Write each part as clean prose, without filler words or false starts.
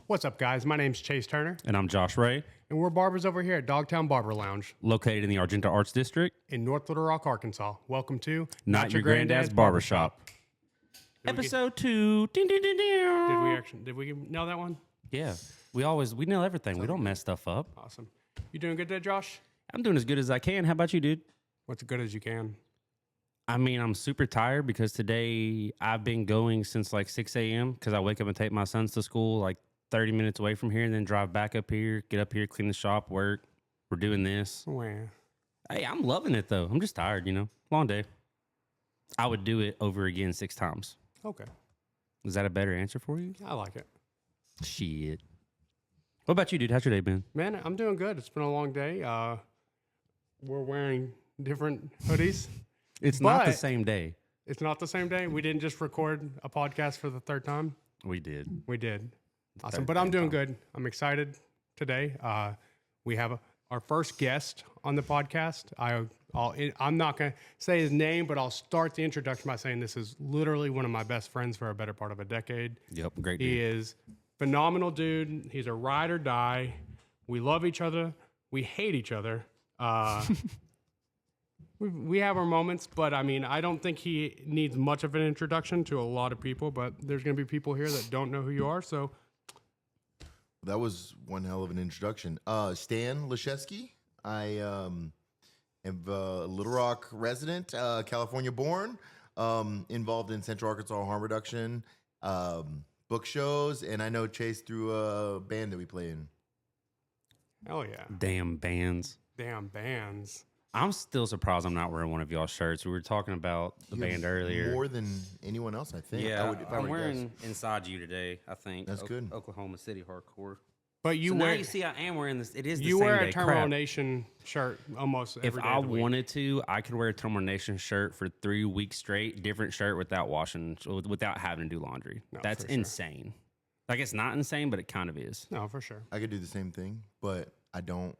What's up, guys? My name's Chase Turner, And I'm Josh Ray, and we're barbers over here at Dogtown Barber Lounge located in the Argenta Arts District. in North Little Rock, Arkansas. Welcome to Not Your Granddad's Barbershop. Episode 2. Ding, ding, ding, ding. Did we nail that one? Yeah, we nail everything. We don't mess stuff up. Awesome. You doing good today, Josh? I'm doing as good as I can. How about you, dude? What's as good as you can? I mean, I'm super tired because today I've been going since like 6 a.m. because I wake up and take my sons to school like 30 minutes away from here and then drive back up here, get up here, clean the shop, work. We're doing this. Wow. Hey, I'm loving it, though. I'm just tired, Long day. I would do it over again 6 times. Okay. Is that a better answer for you? I like it. Shit. What about you, dude? How's your day been? Man, I'm doing good. It's been a long day. We're wearing different hoodies. It's not the same day. It's not the same day. We didn't just record a podcast for the third time. We did. We did. Awesome. But I'm doing good. I'm excited today. We have our first guest on the podcast. I'm not going to say his name, but I'll start the introduction by saying this is literally one of my best friends for a better part of a decade. Yep, great dude. He is phenomenal dude. He's a ride or die. We love each other. We hate each other. We have our moments, but I mean, I don't think he needs much of an introduction to a lot of people, but there's going to be people here that don't know who you are, so. That was one hell of an introduction. Stan Liszewski. I am a Little Rock resident, California born, involved in Central Arkansas harm reduction, book shows, and I know Chase through a band that we play in. Hell yeah. Damn bands. Damn bands. I'm still surprised I'm not wearing one of y'all's shirts. We were talking about the band earlier. More than anyone else, I think. Yeah, if I I'm were to wearing guess. Inside You today, I think. That's good. Oklahoma City hardcore. But you So wear now you see I am wearing this. It is the you same wear day. a Terminal Crap. Nation shirt almost every If day I of the week. wanted to, I could wear a Terminal Nation shirt for 3 weeks straight, different shirt without washing, without having to do laundry. No, That's for sure. insane. Like, it's not insane, but it kind of is. No, for sure. I could do the same thing, but I don't.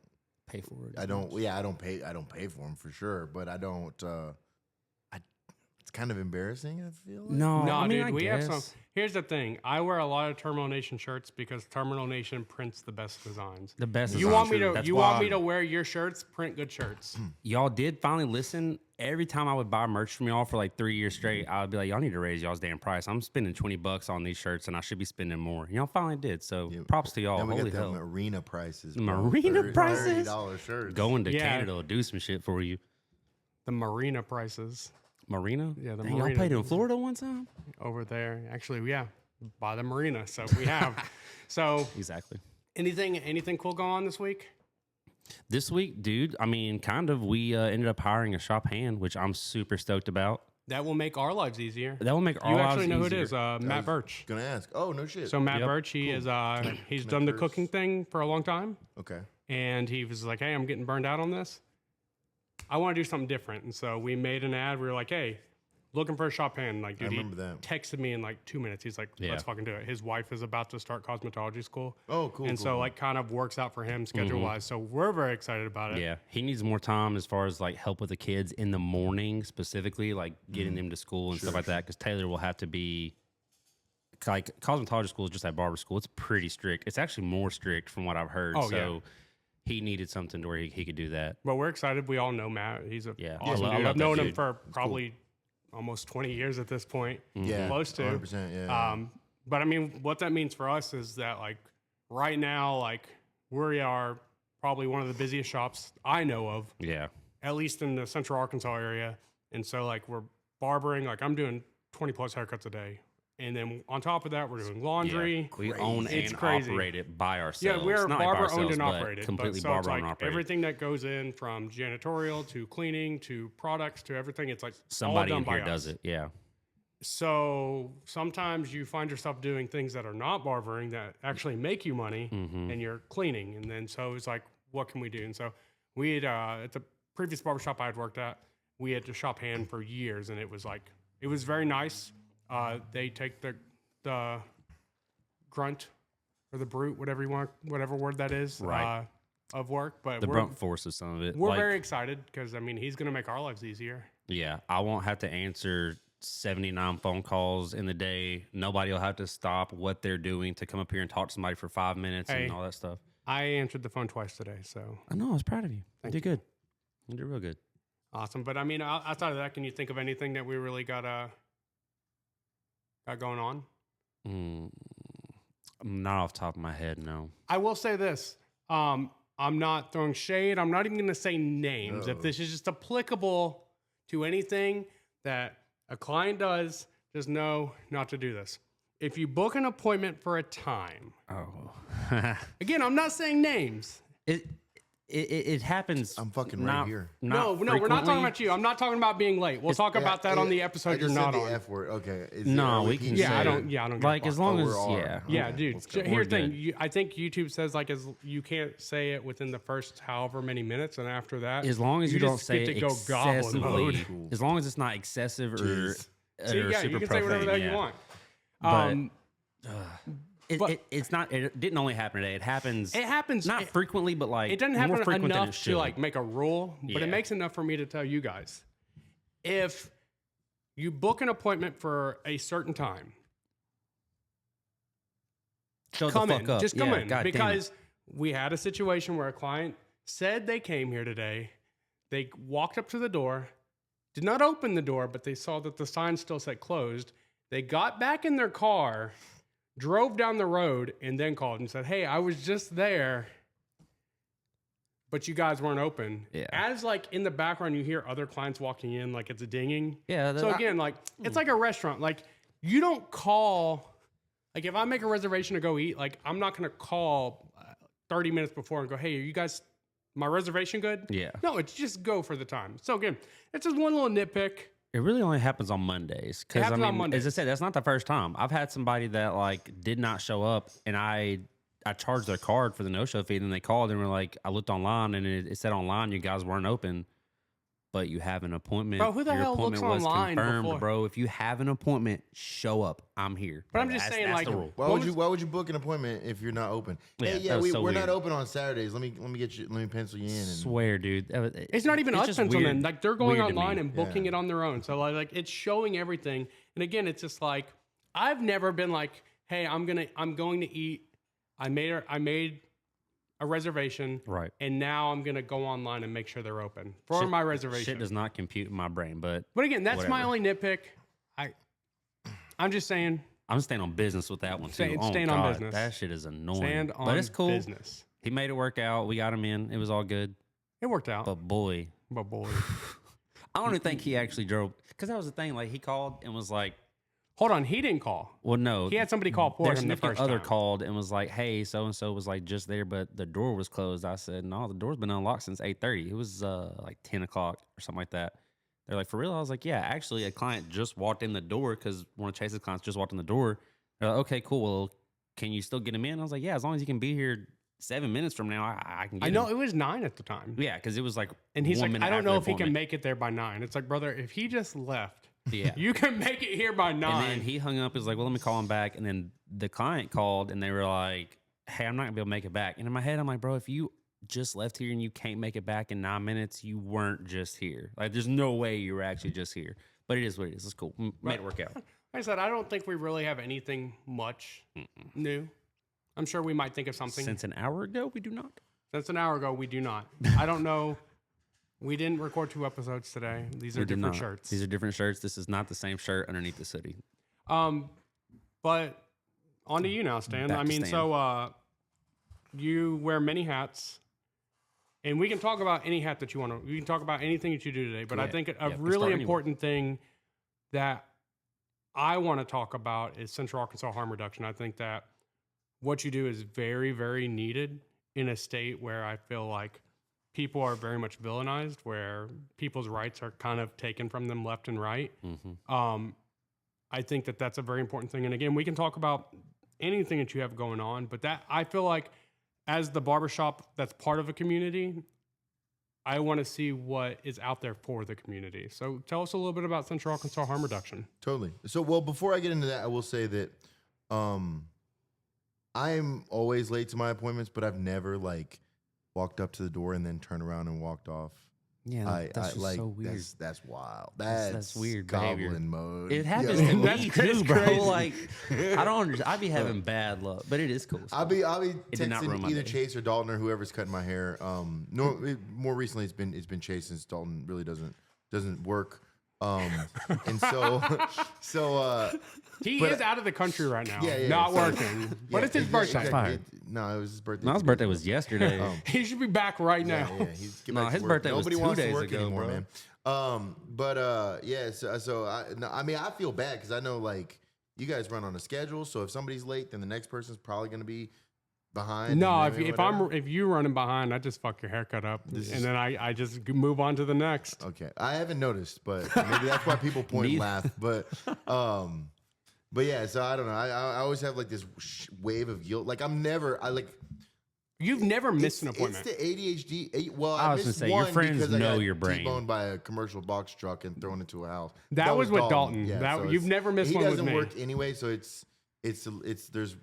Pay for it. I don't. Yeah, I don't pay. I don't pay for them for sure, but I don't. It's kind of embarrassing. I feel like. No, No, I mean, dude, I we have guess. some. Here's the thing. I wear a lot of Terminal Nation shirts because Terminal Nation prints the best designs. The best. You design. want me to That's you why want me to wear your shirts? Print good shirts. Y'all did finally listen. Every time I would buy merch from y'all for like 3 years straight, I would be like, y'all need to raise y'all's damn price. I'm spending $20 on these shirts and I should be spending more. Y'all finally did. So props to y'all. Now we Holy got hell. them arena prices. Marina prices? $30 shirts. Going to Yeah. Canada will do some shit for you. The marina prices Marina? Yeah, the Dang, marina. Y'all played in Florida one time? over there. Actually, yeah, by the marina. So we have. So Exactly. anything cool going on this week? This week, dude, I mean, kind of, we ended up hiring a shop hand, which I'm super stoked about. That will make our lives easier. That will make our You lives actually know who it easier. is, Matt Birch. Gonna ask. Oh no shit. So Matt Yep. Birch, he is he's done the Birch. cooking thing for a long time, Okay. and he was like, "Hey, I'm getting burned out on this. I want to do something different." And so we made an ad. We were like, "Hey, looking for a shop hand." Like, dude, he remember that. texted me in like 2 minutes. He's like, "Let's fucking do it." His wife is about to start cosmetology school. Oh, cool. And cool. so like kind of works out for him schedule wise. So we're very excited about it. Yeah, he needs more time as far as like help with the kids in the morning, specifically like getting them to school and stuff like that. Because Taylor will have to be like cosmetology school is just like barber school. It's pretty strict. It's actually more strict from what I've heard. Oh, so he needed something to where he could do that. But we're excited. We all know Matt. He's a Yeah. awesome I dude. love I've that known him dude. for probably almost 20 years at this point. yeah, close to. 100%. Yeah. But I mean, what that means for us is that like right now, like we are probably one of the busiest shops I know of, Yeah. at least in the Central Arkansas area. And so like we're barbering, like I'm doing 20 plus haircuts a day. And then on top of that, we're doing laundry. Yeah. We own It's and crazy. operate it by ourselves. Yeah, we're Not like by barber owned ourselves, and but operated. Completely but so barber it's owned and like operated. everything that goes in from janitorial to cleaning to products to everything, it's like Somebody all in done here by does us. it. Yeah. So sometimes you find yourself doing things that are not barbering that actually make you money, and you're cleaning. And then so it's like, what can we do? And so we had at the previous barbershop I had worked at, we had to shop hand for years, and it was very nice. They take the grunt or the brute, whatever word that is, Right. of work. But The we're, brunt force is some of it. we're Like, very excited because I mean he's going to make our lives easier. yeah, I won't have to answer 79 phone calls in the day. Nobody will have to stop what they're doing to come up here and talk to somebody for 5 minutes Hey. and all that stuff. I answered the phone twice today, so I know. I was proud of you. Thank You did good. You did real good. awesome. But I mean, outside of that, can you think of anything that we really got going on? Not off the top of my head, no. I will say this. I'm not throwing shade. I'm not even going to say names. No. If this is just applicable to anything that a client does, just know not to do this. If you book an appointment for a time, again, I'm not saying names. It happens. I'm fucking right here. No, we're not talking about you. I'm not talking about being late. We'll talk about that on the episode you're not the on. F word. Okay. No, we can Yeah, say I don't give a like fuck. as long as we're all- Yeah, Okay, dude. let's go. Here's the We're thing. I think YouTube says like you can't say it within the first however many minutes, and after that, as long as you don't just say get it to go goblin excessively, mode. as long as it's not excessive or Jeez. See, yeah, super you can say whatever the hell profane, you want. But it's not. It didn't only happen today. It happens. It happens not frequently, but like it doesn't more happen frequent than it enough should. to like make a rule, but Yeah. it makes enough for me to tell you guys. If you book an appointment for a certain time, Shut come the fuck in. up. Just come Yeah, in. God damn it. Because we had a situation where a client said they came here today. They walked up to the door, did not open the door, but they saw that the sign still said closed. They got back in their car, drove down the road, and then called and said, "Hey, I was just there, but you guys weren't open." Yeah. As like in the background, you hear other clients walking in, like it's a dinging. Yeah. So again, like it's like a restaurant. Like you don't call. Like if I make a reservation to go eat, like I'm not gonna call 30 minutes before and go, "Hey, are you guys my reservation good?" Yeah. No, it's just go for the time. So again, it's just one little nitpick. It really only happens on Mondays. Because happens on Mondays. as I said, that's not the first time. I've had somebody that like did not show up, and I charged their card for the no-show fee, and then they called and were like, "I looked online, and it said online you guys weren't open, but you have an appointment. Bro, who the Your hell looks appointment was online confirmed, before?" bro. If you have an appointment, show up. I'm here." But I'm just saying, that's like, the rule. Why would you book an appointment if you're not open? Yeah, Hey, that was so we're not weird. open on Saturdays. Let me pencil you in. And, Swear, dude. It's not even us just penciling weird- in. Like they're going weird to me. online and booking Yeah. it on their own. So like it's showing everything. And again, it's just like I've never been like, "Hey, I'm going to eat. I made a reservation, Right. and now I'm gonna go online and make sure they're open for my reservation." Shit does not compute in my brain, but But again, that's my whatever. only nitpick. I'm just saying, I'm staying on business with that one too. Staying on business. That shit is annoying. stand on but it's cool. business. He made it work out. We got him in. It was all good. It worked out, But boy, but boy, I don't even think he actually drove. Because that was the thing. Like he called and was like, hold on, he didn't call. "Well, no." He had somebody call for Their him the significant first other time. called and was like, "Hey, so and so was like just there, but the door was closed." I said, "No, the door's been unlocked since 8:30. It was like 10 o'clock or something like that." They're like, "For real?" I was like, "Yeah, actually, a client just walked in the door because one of Chase's clients just walked in the door." They're like, "Okay, cool. Well, can you still get him in?" I was like, "Yeah, as long as you can be here 7 minutes from now, I can get I know him." it was 9 at the time. Yeah, because it was like, And he's 1 like, minute I don't after know the if he can appointment. make it there by 9. It's like, brother, if he just left, Yeah. you can make it here by 9. And then he hung up. He was like, "Well, let me call him back." And then the client called, and they were like, "Hey, I'm not gonna be able to make it back." And in my head, I'm like, "Bro, if you just left here and you can't make it back in 9 minutes, you weren't just here. Like, there's no way you were actually just here." But it is what it is. It's cool. Made it work out. Like I said, I don't think we really have anything much new. I'm sure we might think of something. Since an hour ago, we do not. Since an hour ago, we do not. I don't know. We didn't record 2 episodes today. These are We did different not. shirts. These are different shirts. This is not the same shirt underneath the hoodie. But on to you now, Stan. Back I to mean, Stan. so you wear many hats, and we can talk about any hat that you want to. We can talk about anything that you do today. But I Yeah. think a Yeah, we can really start anywhere. important thing that I want to talk about is Central Arkansas harm reduction. I think that what you do is very, very needed in a state where I feel like people are very much villainized, where people's rights are kind of taken from them left and right. I think that that's a very important thing. And again, we can talk about anything that you have going on, but that I feel like as the barbershop that's part of a community, I want to see what is out there for the community. So tell us a little bit about Central Arkansas harm reduction. Totally. So, well, before I get into that, I will say that I'm always late to my appointments, but I've never like walked up to the door and then turned around and walked off. Yeah, that's just like so weird. that's wild. That's weird goblin behavior. mode. It happens Yo. to me That's too, bro. crazy. Like, I don't understand. I be having bad luck, but it is cool. I'll be did not ruin texting my either day. Chase or Dalton or whoever's cutting my hair. More recently it's been Chase since Dalton really doesn't work. And so He But- is out of the country right now, Yeah, not so- working. But it's his birthday. exactly. Fired. No, it was his birthday. My 2 days birthday ago. was yesterday. He should be back right Yeah, now. yeah, he's get No, back to his work. birthday was Nobody 2 wants to days work ago, anymore, bro. man. Yeah. So I mean, I feel bad because I know like you guys run on a schedule. So if somebody's late, then the next person's probably going to be behind. No, and then if you running behind, I just fuck your haircut up, and then I just move on to the next. okay. I haven't noticed, but maybe that's why people point and Neither. laugh. But yeah. So I don't know. I always have like this wave of guilt. Like You've never missed an It's appointment. the ADHD. Well, I I was gonna missed say, your one friends because I know got your brain. T-boned by a commercial box truck and thrown into a house. That was with Dalton. Yeah, That- so you've it's- never missed he one with doesn't me. work anyway, so it's there's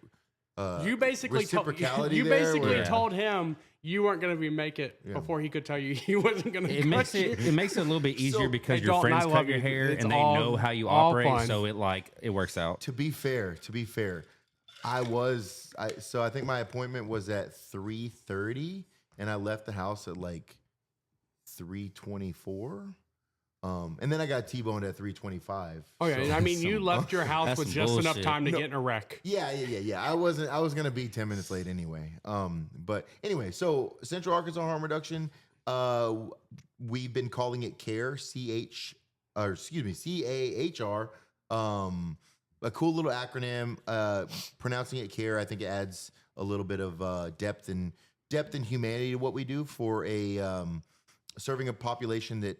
You basically reciprocality you there basically where- told him you weren't going to make it Yeah. before he could tell you he wasn't going to. It makes it a little bit easier because Hey, your Dalton, friends I cut love your you. hair It's and they all- know how you all operate, fun. so it works out. To be fair, I think my appointment was at 3:30 and I left the house at like 3:24. And then I got T-boned at 3:25. Oh yeah, so- I mean you left your house That's with some just enough bullshit. time to get in a wreck. Yeah. I was gonna be 10 minutes late anyway. But anyway, so Central Arkansas Harm Reduction, we've been calling it CAHR, CAHR. A cool little acronym. Pronouncing it CAHR, I think it adds a little bit of depth and humanity to what we do for serving a population that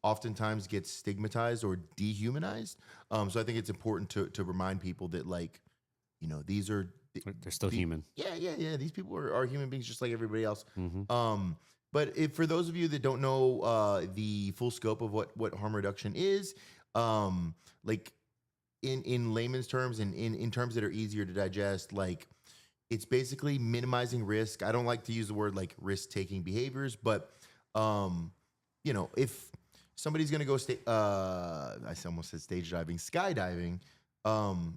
oftentimes gets stigmatized or dehumanized. So I think it's important to remind people that, like, you know, these are They're still human. yeah. These people are human beings just like everybody else. Mm-hmm. But for those of you that don't know the full scope of what harm reduction is, like in layman's terms and in terms that are easier to digest, like it's basically minimizing risk. I don't like to use the word like risk-taking behaviors, but you know, if somebody's gonna go I almost said stage diving, skydiving.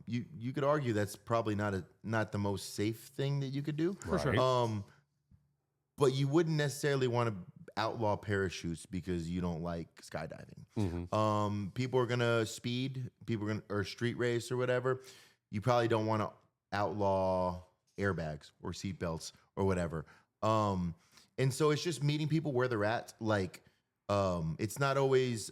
You could argue that's probably not the most safe thing that you could do. For sure. But you wouldn't necessarily want to outlaw parachutes because you don't like skydiving. Mm-hmm. People are gonna speed, or street race or whatever. You probably don't want to outlaw airbags or seatbelts or whatever. And so it's just meeting people where they're at. Like, it's not always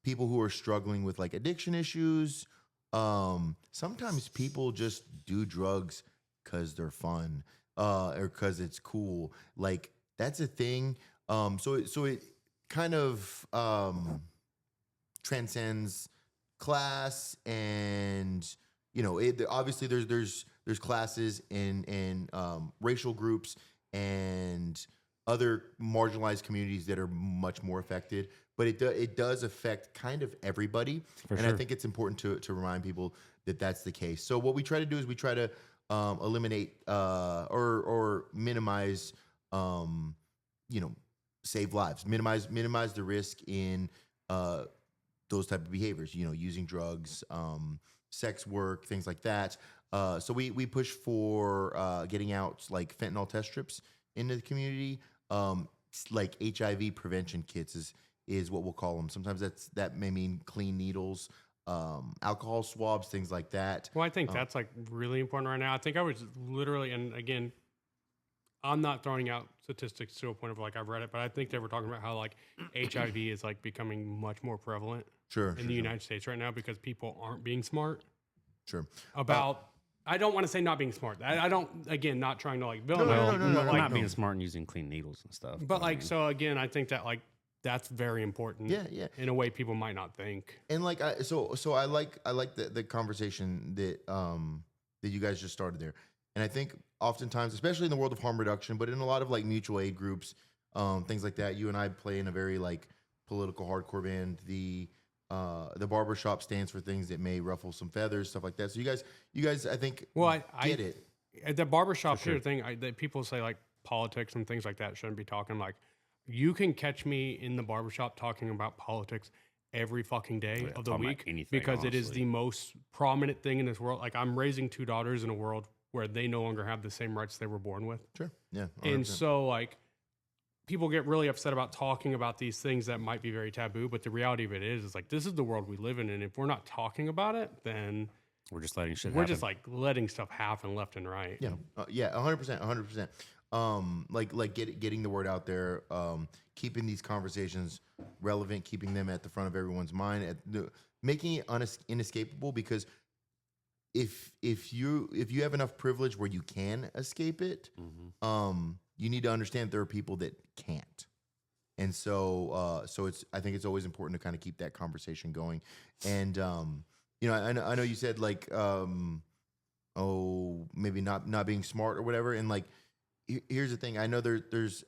people who are struggling with like addiction issues. Sometimes people just do drugs because they're fun, or because it's cool. Like, that's a thing. So it kind of transcends class, and you know, obviously there's classes and racial groups and other marginalized communities that are much more affected, but it does affect kind of everybody. For and sure. I think it's important to remind people that that's the case. So what we try to do is we try to eliminate or minimize, save lives, minimize the risk in those type of behaviors, you know, using drugs, sex work, things like that. So we push for getting out like fentanyl test strips into the community. Like HIV prevention kits is what we'll call them. Sometimes that may mean clean needles, alcohol swabs, things like that. Well, I think that's like really important right now. I think I was literally, and again, I'm not throwing out statistics to a point of like I've read it, but I think they were talking about how like HIV is like becoming much more prevalent in the United States right now because people aren't being smart about. I don't want to say not being smart. I don't, again, not trying to like build. No, Well, like, not being smart and using clean needles and stuff. But I like, mean, so again, I think that like that's very important. Yeah. In a way people might not think. And like, so I like the conversation that you guys just started there. And I think oftentimes, especially in the world of harm reduction, but in a lot of like mutual aid groups, things like that, you and I play in a very like political hardcore band. The Barbershop stands for things that may ruffle some feathers, stuff like that. So you guys, I think, Well, get it. At the barbershop thing, that people say like politics and things like that shouldn't be talking. Like, you can catch me in the barbershop talking about politics every fucking day of the talking about week anything, because it is honestly. the most prominent thing in this world. Like, I'm raising 2 daughters in a world where they no longer have the same rights they were born with. Sure. Yeah. And 100%. so, like, people get really upset about talking about these things that might be very taboo, but the reality of it is like, this is the world we live in, and if we're not talking about it, then We're just letting shit we're happen. just like letting stuff happen left and right. Yeah, 100%. Getting the word out there, keeping these conversations relevant, keeping them at the front of everyone's mind, making it inescapable. Because if you have enough privilege where you can escape it, you need to understand there are people that can't. And so I think it's always important to kind of keep that conversation going. And I know you said like maybe not being smart or whatever. And like, here's the thing. I know there's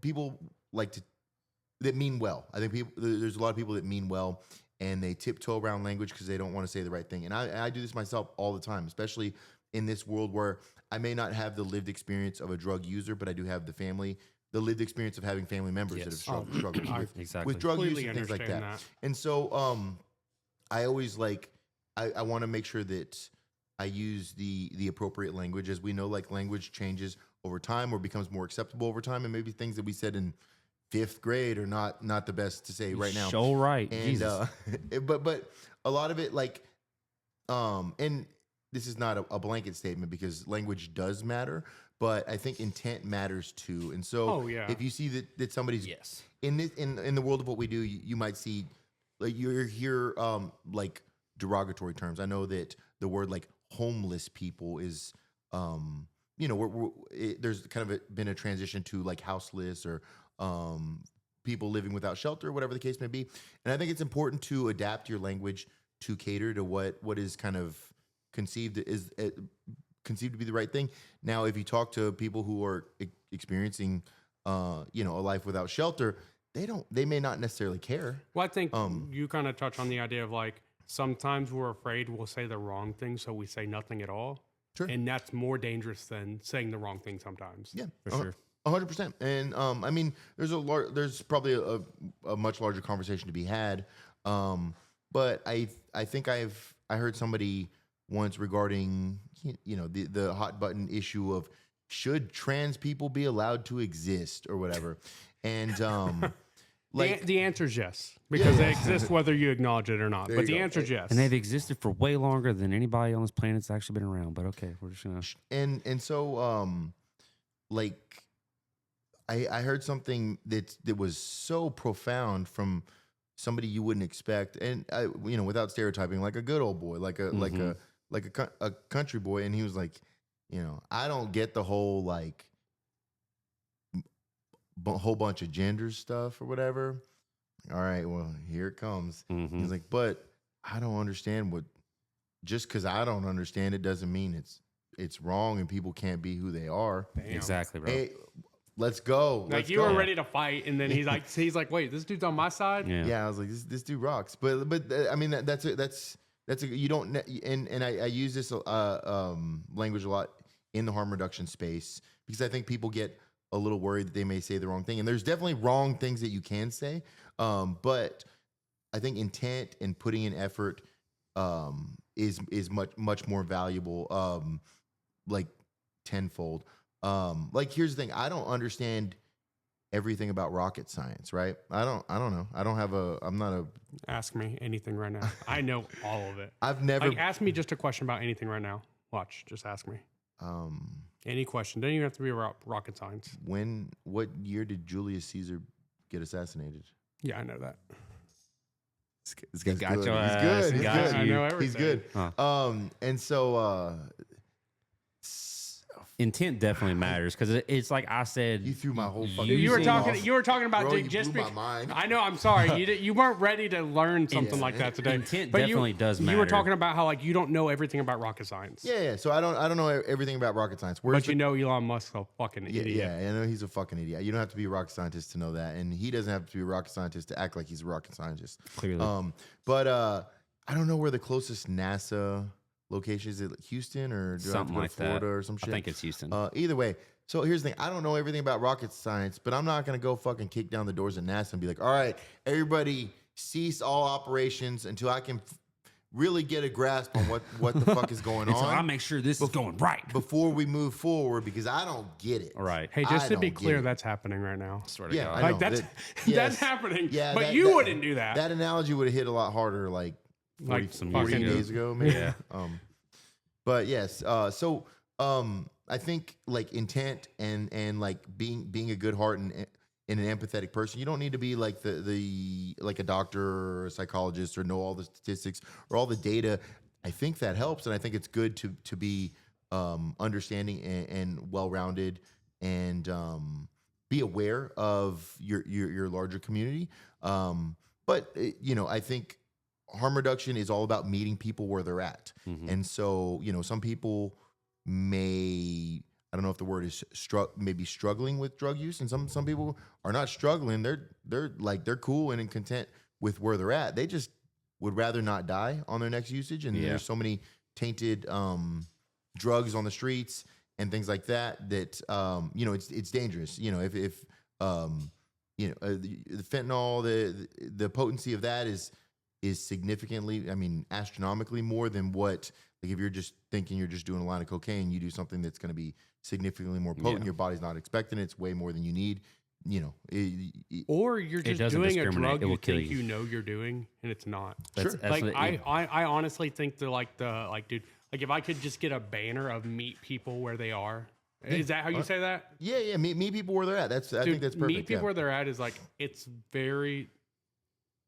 people that mean well. I think there's a lot of people that mean well, and they tiptoe around language because they don't want to say the right thing. And I do this myself all the time, especially in this world where I may not have the lived experience of a drug user, but I do have the lived experience of having family members that have struggled with drug use and things like that. And so I always I want to make sure that I use the appropriate language. As we know, like, language changes over time or becomes more acceptable over time, and maybe things that we said in 5th grade are not the best to say right now. So right. And Jesus. but a lot of it, like, and this is not a blanket statement because language does matter, but I think intent matters too. And so if you see that somebody's in the world of what we do, you might see, like, you hear like derogatory terms. I know that the word like homeless people is there's kind of been a transition to like houseless or people living without shelter, whatever the case may be. And I think it's important to adapt your language to cater to what is kind of conceived to be the right thing. Now, if you talk to people who are experiencing a life without shelter, they may not necessarily care. Well, I think you kind of touch on the idea of like, sometimes we're afraid we'll say the wrong thing, so we say nothing at all. Sure. And that's more dangerous than saying the wrong thing sometimes. Yeah, For sure. 100%. And I mean, there's probably a much larger conversation to be had. But I think I heard somebody once regarding the hot button issue of should trans people be allowed to exist or whatever. And the answer is yes, because they exist whether you acknowledge it or not. But the answer is yes. And they've existed for way longer than anybody on this planet's actually been around. But okay, we're just gonna. And so like, I heard something that was so profound from somebody you wouldn't expect, and without stereotyping, like a good old boy, like a country boy, and he was like, I don't get the whole like whole bunch of gender stuff or whatever. All right, well, here it comes. He's like, but I don't understand just because I don't understand it doesn't mean it's wrong and people can't be who they are. Damn. Exactly, bro. Hey, let's go. Like, you were ready to fight, and then he's like, wait, this dude's on my side. Yeah, I was like, this dude rocks. But I mean, that's you don't, and I use this language a lot in the harm reduction space because I think people get a little worried that they may say the wrong thing, and there's definitely wrong things that you can say, but I think intent and putting in effort is much more valuable, like tenfold. Like, here's the thing: I don't understand everything about rocket science, right? I don't know. I'm not a. Ask me anything right now. I know all of it. I've never. Ask me just a question about anything right now. Watch, just ask me. Any question. Doesn't even have to be about rocket science. What year did Julius Caesar get assassinated? Yeah, I know that. This guy's got good. your He's ass. good. Got I you. know everything. He's good. Huh. And so Intent definitely matters because it's like I said. you threw my whole fucking. You were thing talking. off. You were talking about Bro, you just. blew my mind. I know. I'm sorry. You weren't ready to learn something like that today. Intent But definitely does matter. You were talking about how like you don't know everything about rocket science. Yeah. So I don't know everything about rocket science. But you know Elon Musk's a fucking idiot. Yeah, I know he's a fucking idiot. You don't have to be a rocket scientist to know that, and he doesn't have to be a rocket scientist to act like he's a rocket scientist. Clearly. But I don't know where the closest NASA location. Is it Houston or do I have to Something go to like Florida that. or some shit? I think it's Houston. Either way. So here's the thing. I don't know everything about rocket science, but I'm not going to go fucking kick down the doors at NASA and be like, all right, everybody cease all operations until I can really get a grasp on what the fuck is going And so on. I'll make sure this is going right. Before we move forward, because I don't get it. All right. Hey, just I to be don't get clear, it. that's happening right now. Swear to Yeah, God. I know. Like that's Yes. that's happening. Yeah, but that- you that- wouldn't do that. That analogy would have hit a lot harder, like 40, some 40 years ago. days ago, maybe. Yeah. But yes, so I think like intent and like being a good heart and an empathetic person. You don't need to be like the like a doctor or a psychologist or know all the statistics or all the data. I think that helps, and I think it's good to be understanding and well-rounded and be aware of your larger community. But you know, I think harm reduction is all about meeting people where they're at. And so, you know, some people may, I don't know if the word is maybe struggling with drug use, and some people are not struggling. They're cool and content with where they're at. They just would rather not die on their next usage. And there's so many tainted drugs on the streets and things like that you know, it's dangerous. You know, if you know, the fentanyl, the potency of that is significantly, I mean, astronomically more than what, like if you're just thinking you're just doing a line of cocaine, you do something that's going to be significantly more potent. Your body's not expecting it. It's way more than you need. You know, or you're just doesn't doing a discriminate. drug It will you kill think you. you know you're doing, and it's not. That's Like what- I honestly think dude, like if I could just get a banner of meet people where they are. Is that how you say that? yeah, meet people where they're at. I think that's perfect. Meet people where they're at is like, it's very,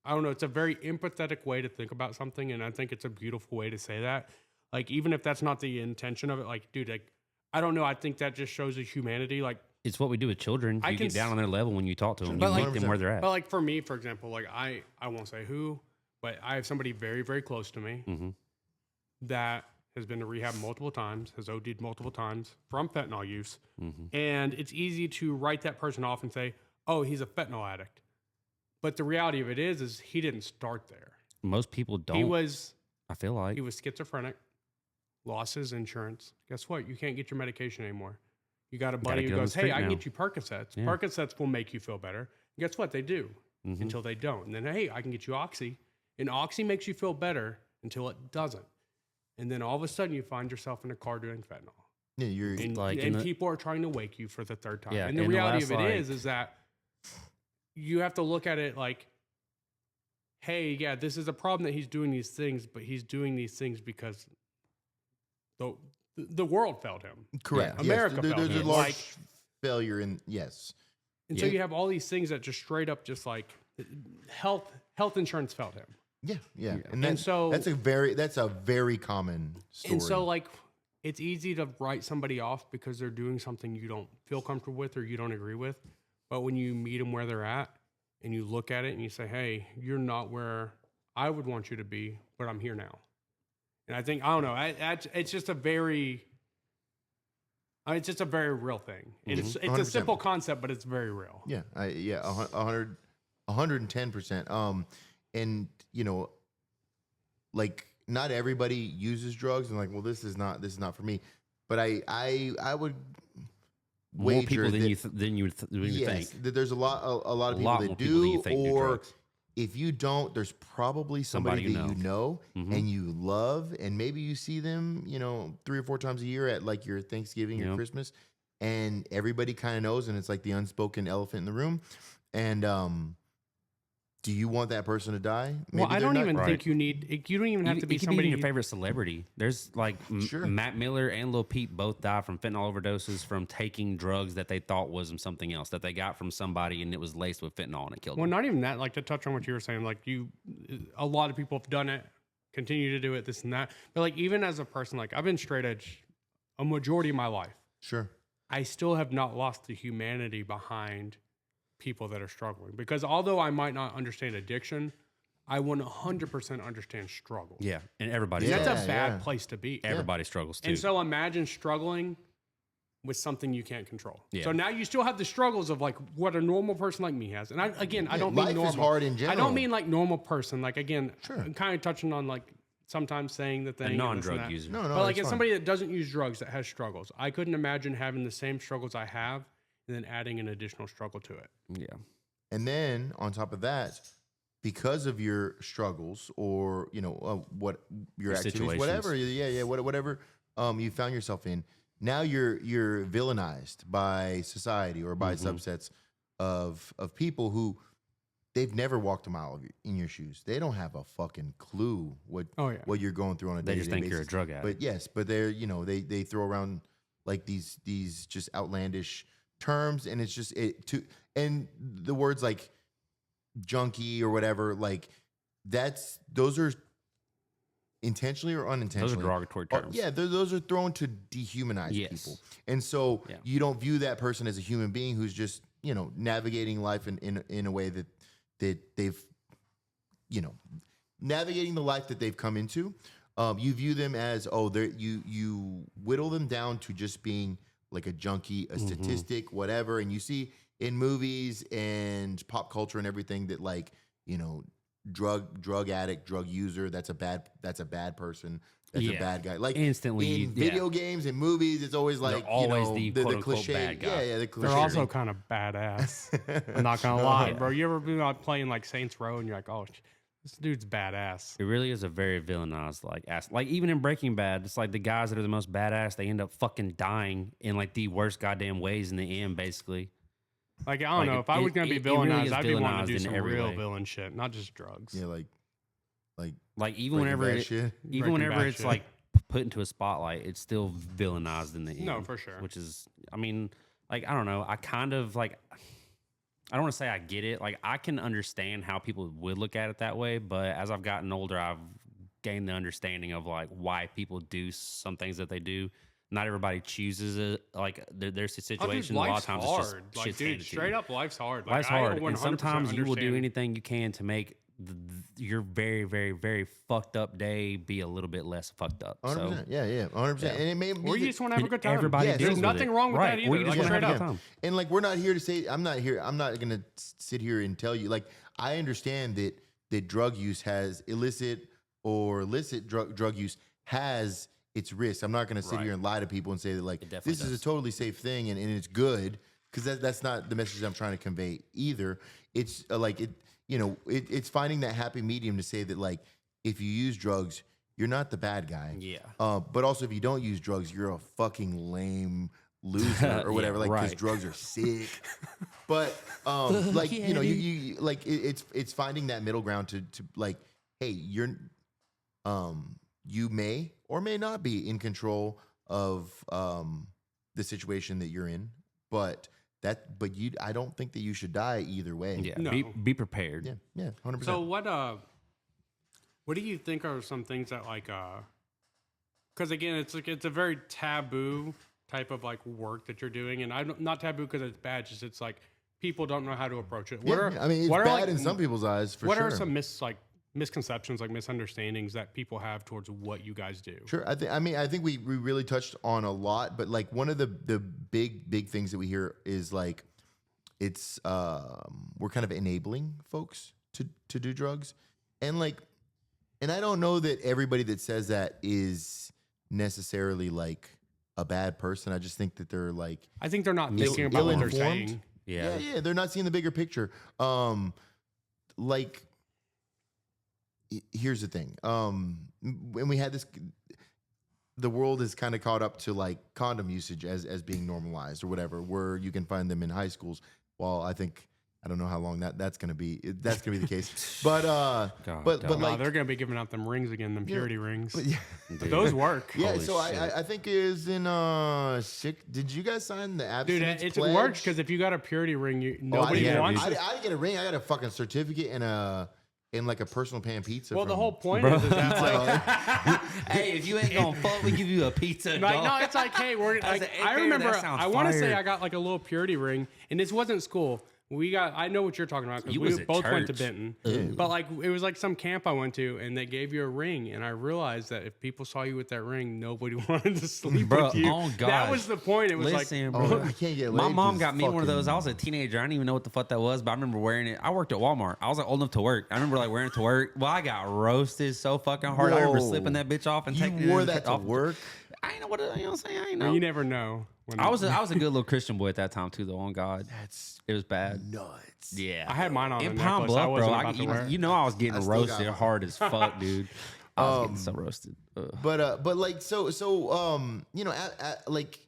I don't know, it's a very empathetic way to think about something, and I think it's a beautiful way to say that. Like, even if that's not the intention of it, like, dude, like, I don't know, I think that just shows a humanity. Like, It's what we do with children. You get down on their level when you talk to them. But You like- meet them where they're at. but like for me, for example, like I won't say who, but I have somebody very, very close to me that has been to rehab multiple times, has OD'd multiple times from fentanyl use. And it's easy to write that person off and say, oh, he's a fentanyl addict. But the reality of it is he didn't start there. Most people don't. I feel like. He was schizophrenic, lost his insurance. Guess what? You can't get your medication anymore. You got a buddy who get on the goes, hey, street I can now." get you Percocets. Yeah. Percocets will make you feel better. Guess what? They do until they don't. And then, hey, I can get you Oxy. And Oxy makes you feel better until it doesn't. And then all of a sudden you find yourself in a car doing fentanyl. Yeah, you're And, like and people are trying to wake you for the third time. Yeah, and the in the reality last, of it like- is that you have to look at it like, hey, yeah, this is a problem that he's doing these things, but he's doing these things because the world failed him. correct. Yeah. Yes, America there's failed a him. large Like- failure in yes. And so you have all these things that just straight up just like health insurance failed him. Yeah. And so- that's a very common story. And so like it's easy to write somebody off because they're doing something you don't feel comfortable with or you don't agree with. But when you meet them where they're at and you look at it and you say, hey, you're not where I would want you to be, but I'm here now. And I think, I don't know, it's just a very real thing. And it's a 100%. simple concept, but it's very real. Yeah, 110%. And you know, like not everybody uses drugs, and like, well, this is not for me. But I would More wager people than that, you yes, think. that there's a lot of people more that people than do, you think do or drugs. if you don't, there's probably somebody Somebody you that you know Mhm. and you love, and maybe you see them, you know, 3 or 4 times a year at like your Thanksgiving or Yep. Christmas, and everybody kind of knows, and it's like the unspoken elephant in the room. And do you want that person to die? Well, I they're don't not- even Right. think you don't even have to be it could somebody. be your favorite celebrity. There's like Sure. Matt Miller and Lil Peep both died from fentanyl overdoses from taking drugs that they thought was something else that they got from somebody, and it was laced with fentanyl and it killed Well, them. not even that. Like to touch on what you were saying, like a lot of people have done it, continue to do it, this and that. But like even as a person, like I've been straight edge a majority of my life. Sure. I still have not lost the humanity behind people that are struggling. Because although I might not understand addiction, I 100% understand struggle. Yeah, and everybody. Yeah. That's struggles. a bad yeah. place to be. Everybody struggles too. And so imagine struggling with something you can't control. Yeah. So now you still have the struggles of like what a normal person like me has. And I don't life mean is normal. hard in I general. don't mean like normal person. Like again, Sure. I'm kind of touching on like sometimes saying the thing. A and this and non-drug that. user. No, But like, it's as fine. somebody that doesn't use drugs that has struggles, I couldn't imagine having the same struggles I have and then adding an additional struggle to it. Yeah. And then on top of that, because of your struggles or what your activities, situations. whatever, whatever you found yourself in, now you're villainized by society or by subsets of people who they've never walked a mile in your shoes. They don't have a fucking clue what you're going through on a They day-to-day just think basis. you're a drug addict. But they're they throw around like these just outlandish terms, and it's just and the words like junkie or whatever, like those are intentionally or unintentionally. Those are derogatory terms. Yeah, those are thrown to dehumanize people. And so you don't view that person as a human being who's just, navigating life in a way that they've, navigating the life that they've come into. You view them as, you whittle them down to just being like a junkie, a statistic, whatever. And you see in movies and pop culture and everything that drug addict, drug user, that's a bad person. That's a bad guy. Like instantly in video games and movies, it's always like always the quote, cliche. bad guy. Yeah, the cliche. They're also kind of badass. I'm not gonna lie, bro. You ever been playing like Saints Row and you're like, oh, this dude's badass. It really is a very villainized ass. Like even in Breaking Bad, it's like the guys that are the most badass, they end up fucking dying in like the worst goddamn ways in the end, basically. Like I don't know, if I was gonna be it really villainized, is I'd be wanting to do villainized in some every real way. villain shit, not just drugs. Yeah, like even Breaking whenever Bad shit. even Breaking whenever Bad it's shit. like put into a spotlight, it's still villainized in the end. No, for sure. Which is, I mean, like I don't know, I kind of like. I don't want to say I get it. Like I can understand how people would look at it that way, but as I've gotten older, I've gained the understanding of like why people do some things that they do. Not everybody chooses it. Like there's a situation. A lot of times it's just like, shit's dude, handed to straight you. up, life's hard. Like, Life's I hard, 100% and sometimes you will do understand. anything you can to make your very, very, very fucked up day be a little bit less fucked up. 100%. So Yeah, 100%. And it may be Or you just want to have a good time. everybody Yes. deals There's with nothing it. wrong with Right. that Or either. you just Like, want to have a straight good up. time. And like we're not here to say I'm not gonna sit here and tell you, like, I understand that drug use has illicit drug use has its risk. I'm not gonna sit here and lie to people and say that like definitely this is does. a totally safe thing and it's good, because that's not the message I'm trying to convey either. It's it's finding that happy medium to say that like if you use drugs, you're not the bad guy. Yeah. But also if you don't use drugs, you're a fucking lame loser or whatever. Yeah, like because right. drugs are sick. But like you like it's finding that middle ground to like, hey, you may or may not be in control of the situation that you're in, but I don't think that you should die either way. Yeah. No. Be prepared. Yeah, 100%. So what do you think are some things that like because again it's a very taboo type of like work that you're doing, and I'm not taboo because it's bad, just it's like people don't know how to approach it. I mean, it's what are, bad like, in some people's eyes for what sure. are some misconceptions, like misunderstandings that people have towards what you guys do? Sure. I think we really touched on a lot, but like one of the big things that we hear is like it's we're kind of enabling folks to do drugs, and I don't know that everybody that says that is necessarily like a bad person. I just think that they're like I think they're not thinking about what they're ill-informed. saying. Yeah. They're not seeing the bigger picture. Here's the thing. When we had this, the world is kind of caught up to like condom usage as being normalized or whatever, where you can find them in high schools. Well, I don't know how long that's gonna be. That's gonna be the case. But but No, like they're gonna be giving out them rings again, them purity rings. but yeah. But those work. Yeah, Holy so shit. I think it is in did you guys sign the Dude, abstinence it pledge? works because if you got a purity ring, nobody yeah, wants I it. didn't get a ring. I got a fucking certificate and like a personal pan pizza. Well, the from- whole point is that like, Hey, if you ain't gonna fuck, we give you a pizza. like, no, it's like, hey, we're I was like, like, hey, I Barry, remember, that sounds I want to say fire. I got like a little purity ring, and this wasn't school. I know what you're talking about because You we was at both went to church. Benton. Ugh. But like it was like some camp I went to, and they gave you a ring, and I realized that if people saw you with that ring, nobody wanted to sleep Bro, with you. oh That gosh. was the point. It was Listen, like, bro. I can't get My laid mom 'cause got me one of those. I was a fucking- teenager. I didn't even know what the fuck that was, but I remember wearing it. I worked at Walmart. I was like old enough to work. I remember like wearing it to work. Well, I got roasted so fucking hard. I remember Whoa. slipping that bitch off and You taking wore it that to off. work? I ain't know what you know what I'm saying. I ain't well, know. you never know. When I was a good little Christian boy at that time too, though. On God, That's it was bad. nuts. Yeah, I had mine on in a Palm necklace. I Bluff, wasn't bro. about to wear it. You know I was getting I still got roasted mine. hard as fuck, dude. I was getting so roasted. Ugh. But like so you know, like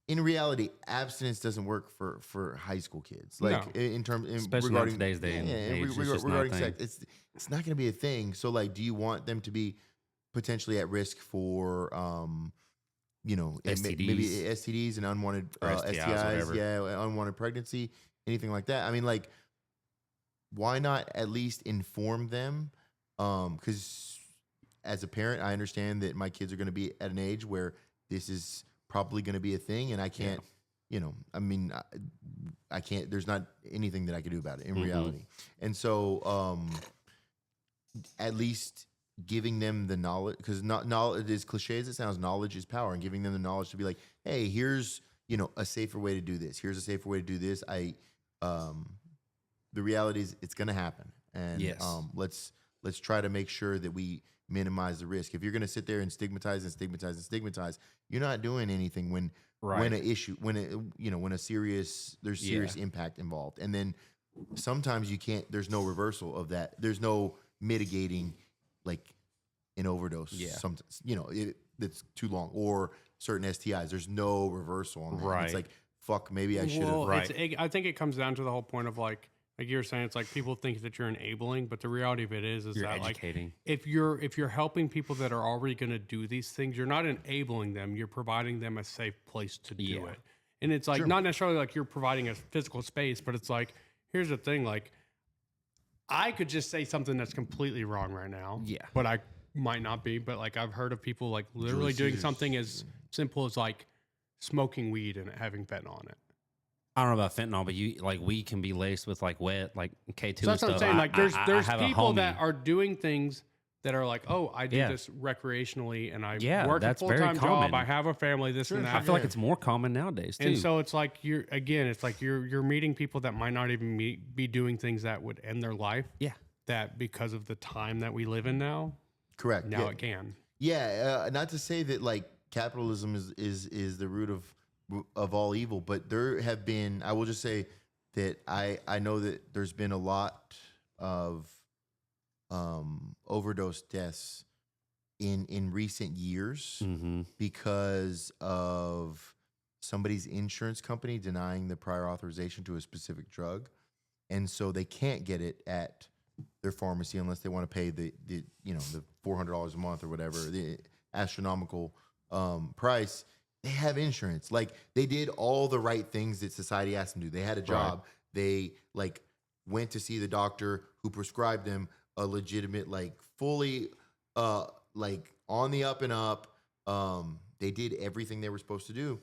in reality, abstinence doesn't work for high school kids. Like No. in terms, Especially not regarding today's day and age, it's just not a regarding thing. sex, it's not going to be a thing. So like, do you want them to be potentially at risk for you know, maybe STDs and unwanted Or STIs, STIs, whatever. yeah, unwanted pregnancy, anything like that? I mean, like, why not at least inform them? Because as a parent, I understand that my kids are going to be at an age where this is probably going to be a thing, and I can't, you know, I mean, I can't. There's not anything that I can do about it in reality, and so at least giving them the knowledge, because not knowledge, as cliche as it sounds, knowledge is power, and giving them the knowledge to be like, hey, here's, you know, a safer way to do this. Here's a safer way to do this. The reality is it's going to happen, and Yes. let's try to make sure that we minimize the risk. If you're going to sit there and stigmatize, you're not doing anything when a serious impact involved. And then sometimes you can't, there's no reversal of that. There's no mitigating like an overdose. Yeah. Sometimes, you know, it's too long, or certain STIs. There's no reversal on that. Right. It's like, fuck, maybe I should have. Well, I think it comes down to the whole point of like you were saying, it's like people think that you're enabling, but the reality of it is You're that educating. like if you're helping people that are already going to do these things, you're not enabling them. You're providing them a safe place to do Yeah. it. And it's like not necessarily like you're providing a physical space, but it's like, here's the thing, like I could just say something that's completely wrong right now. Yeah. But I might not be. But like I've heard of people like literally doing something as simple as like smoking weed and having fentanyl on it. I don't know about fentanyl, but weed can be laced with like wet, like K2 So and that's what I'm stuff. saying. Like there's have a people homie. that are doing things that are like, oh, I do Yeah. this recreationally and I Yeah, work a that's very full-time job. common. I have a family, this and that. I feel like it's more common nowadays too. And so it's like you're meeting people that might not even be doing things that would end their life. yeah, That because of the time that we live in now, Correct. now yeah. it can. Yeah, not to say that like capitalism is the root of all evil, but there have been. I will just say that I know that there's been a lot of overdose deaths in recent years because of somebody's insurance company denying the prior authorization to a specific drug, and so they can't get it at their pharmacy unless they want to pay the $400 a month or whatever, the astronomical price. They have insurance. Like they did all the right things that society asked them to do. They had a job. They like went to see the doctor who prescribed them a legitimate, like fully like on the up and up. They did everything they were supposed to do.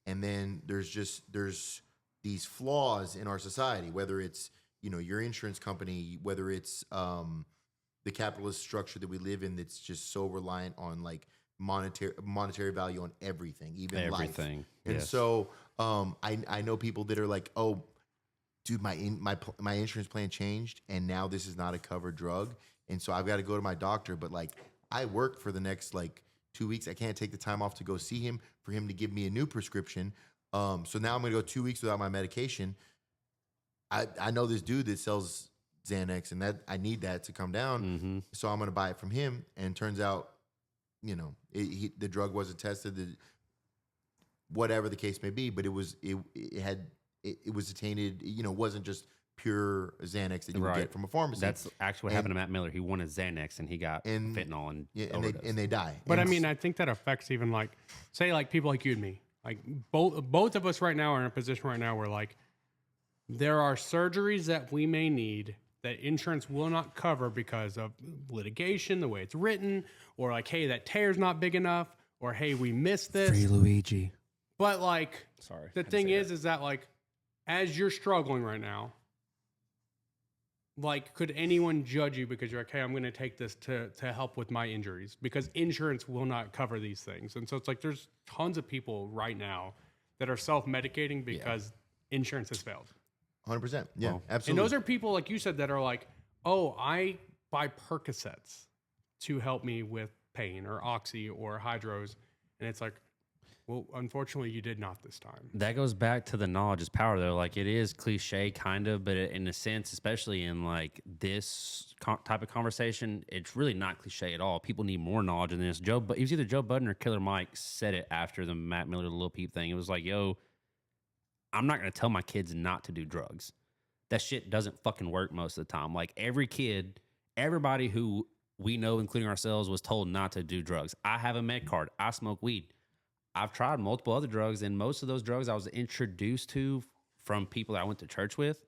And then there's these flaws in our society, whether it's, you know, your insurance company, whether it's the capitalist structure that we live in that's just so reliant on like monetary value on everything, even everything. life. And Yes. so I know people that are like, oh, dude, my insurance plan changed and now this is not a covered drug. And so I've got to go to my doctor, but like I work for the next like 2 weeks. I can't take the time off to go see him for him to give me a new prescription. So now I'm going to go 2 weeks without my medication. I know this dude that sells Xanax and that I need that to come down. So I'm going to buy it from him. And turns out, you know, the drug wasn't tested, whatever the case may be, but it was tainted, you know, it wasn't just pure Xanax that you would get from a pharmacy. That's actually what happened to Matt Miller. He wanted Xanax and he got fentanyl and they die. But I mean, I think that affects even like, say like people like you and me, like both of us right now are in a position right now where like there are surgeries that we may need that insurance will not cover because of litigation, the way it's written, or like, hey, that tear's not big enough, or hey, we missed this. Free Luigi. But like, Sorry. the thing is that like, as you're struggling right now, like, could anyone judge you because you're like, hey, I'm going to take this to help with my injuries? Because insurance will not cover these things. And so it's like there's tons of people right now that are self-medicating because insurance has failed. 100%. Yeah, Well, absolutely. And those are people, like you said, that are like, oh, I buy Percocets to help me with pain, or Oxy, or Hydros. And it's like, well, unfortunately, you did not this time. That goes back to the knowledge is power, though. Like, it is cliche, kind of, but in a sense, especially in like this type of conversation, it's really not cliche at all. People need more knowledge than this. It was either Joe Budden or Killer Mike said it after the Matt Miller, the Lil Peep thing. It was like, yo, I'm not going to tell my kids not to do drugs. That shit doesn't fucking work most of the time. Like, everybody who we know, including ourselves, was told not to do drugs. I have a med card. I smoke weed. I've tried multiple other drugs, and most of those drugs I was introduced to from people that I went to church with.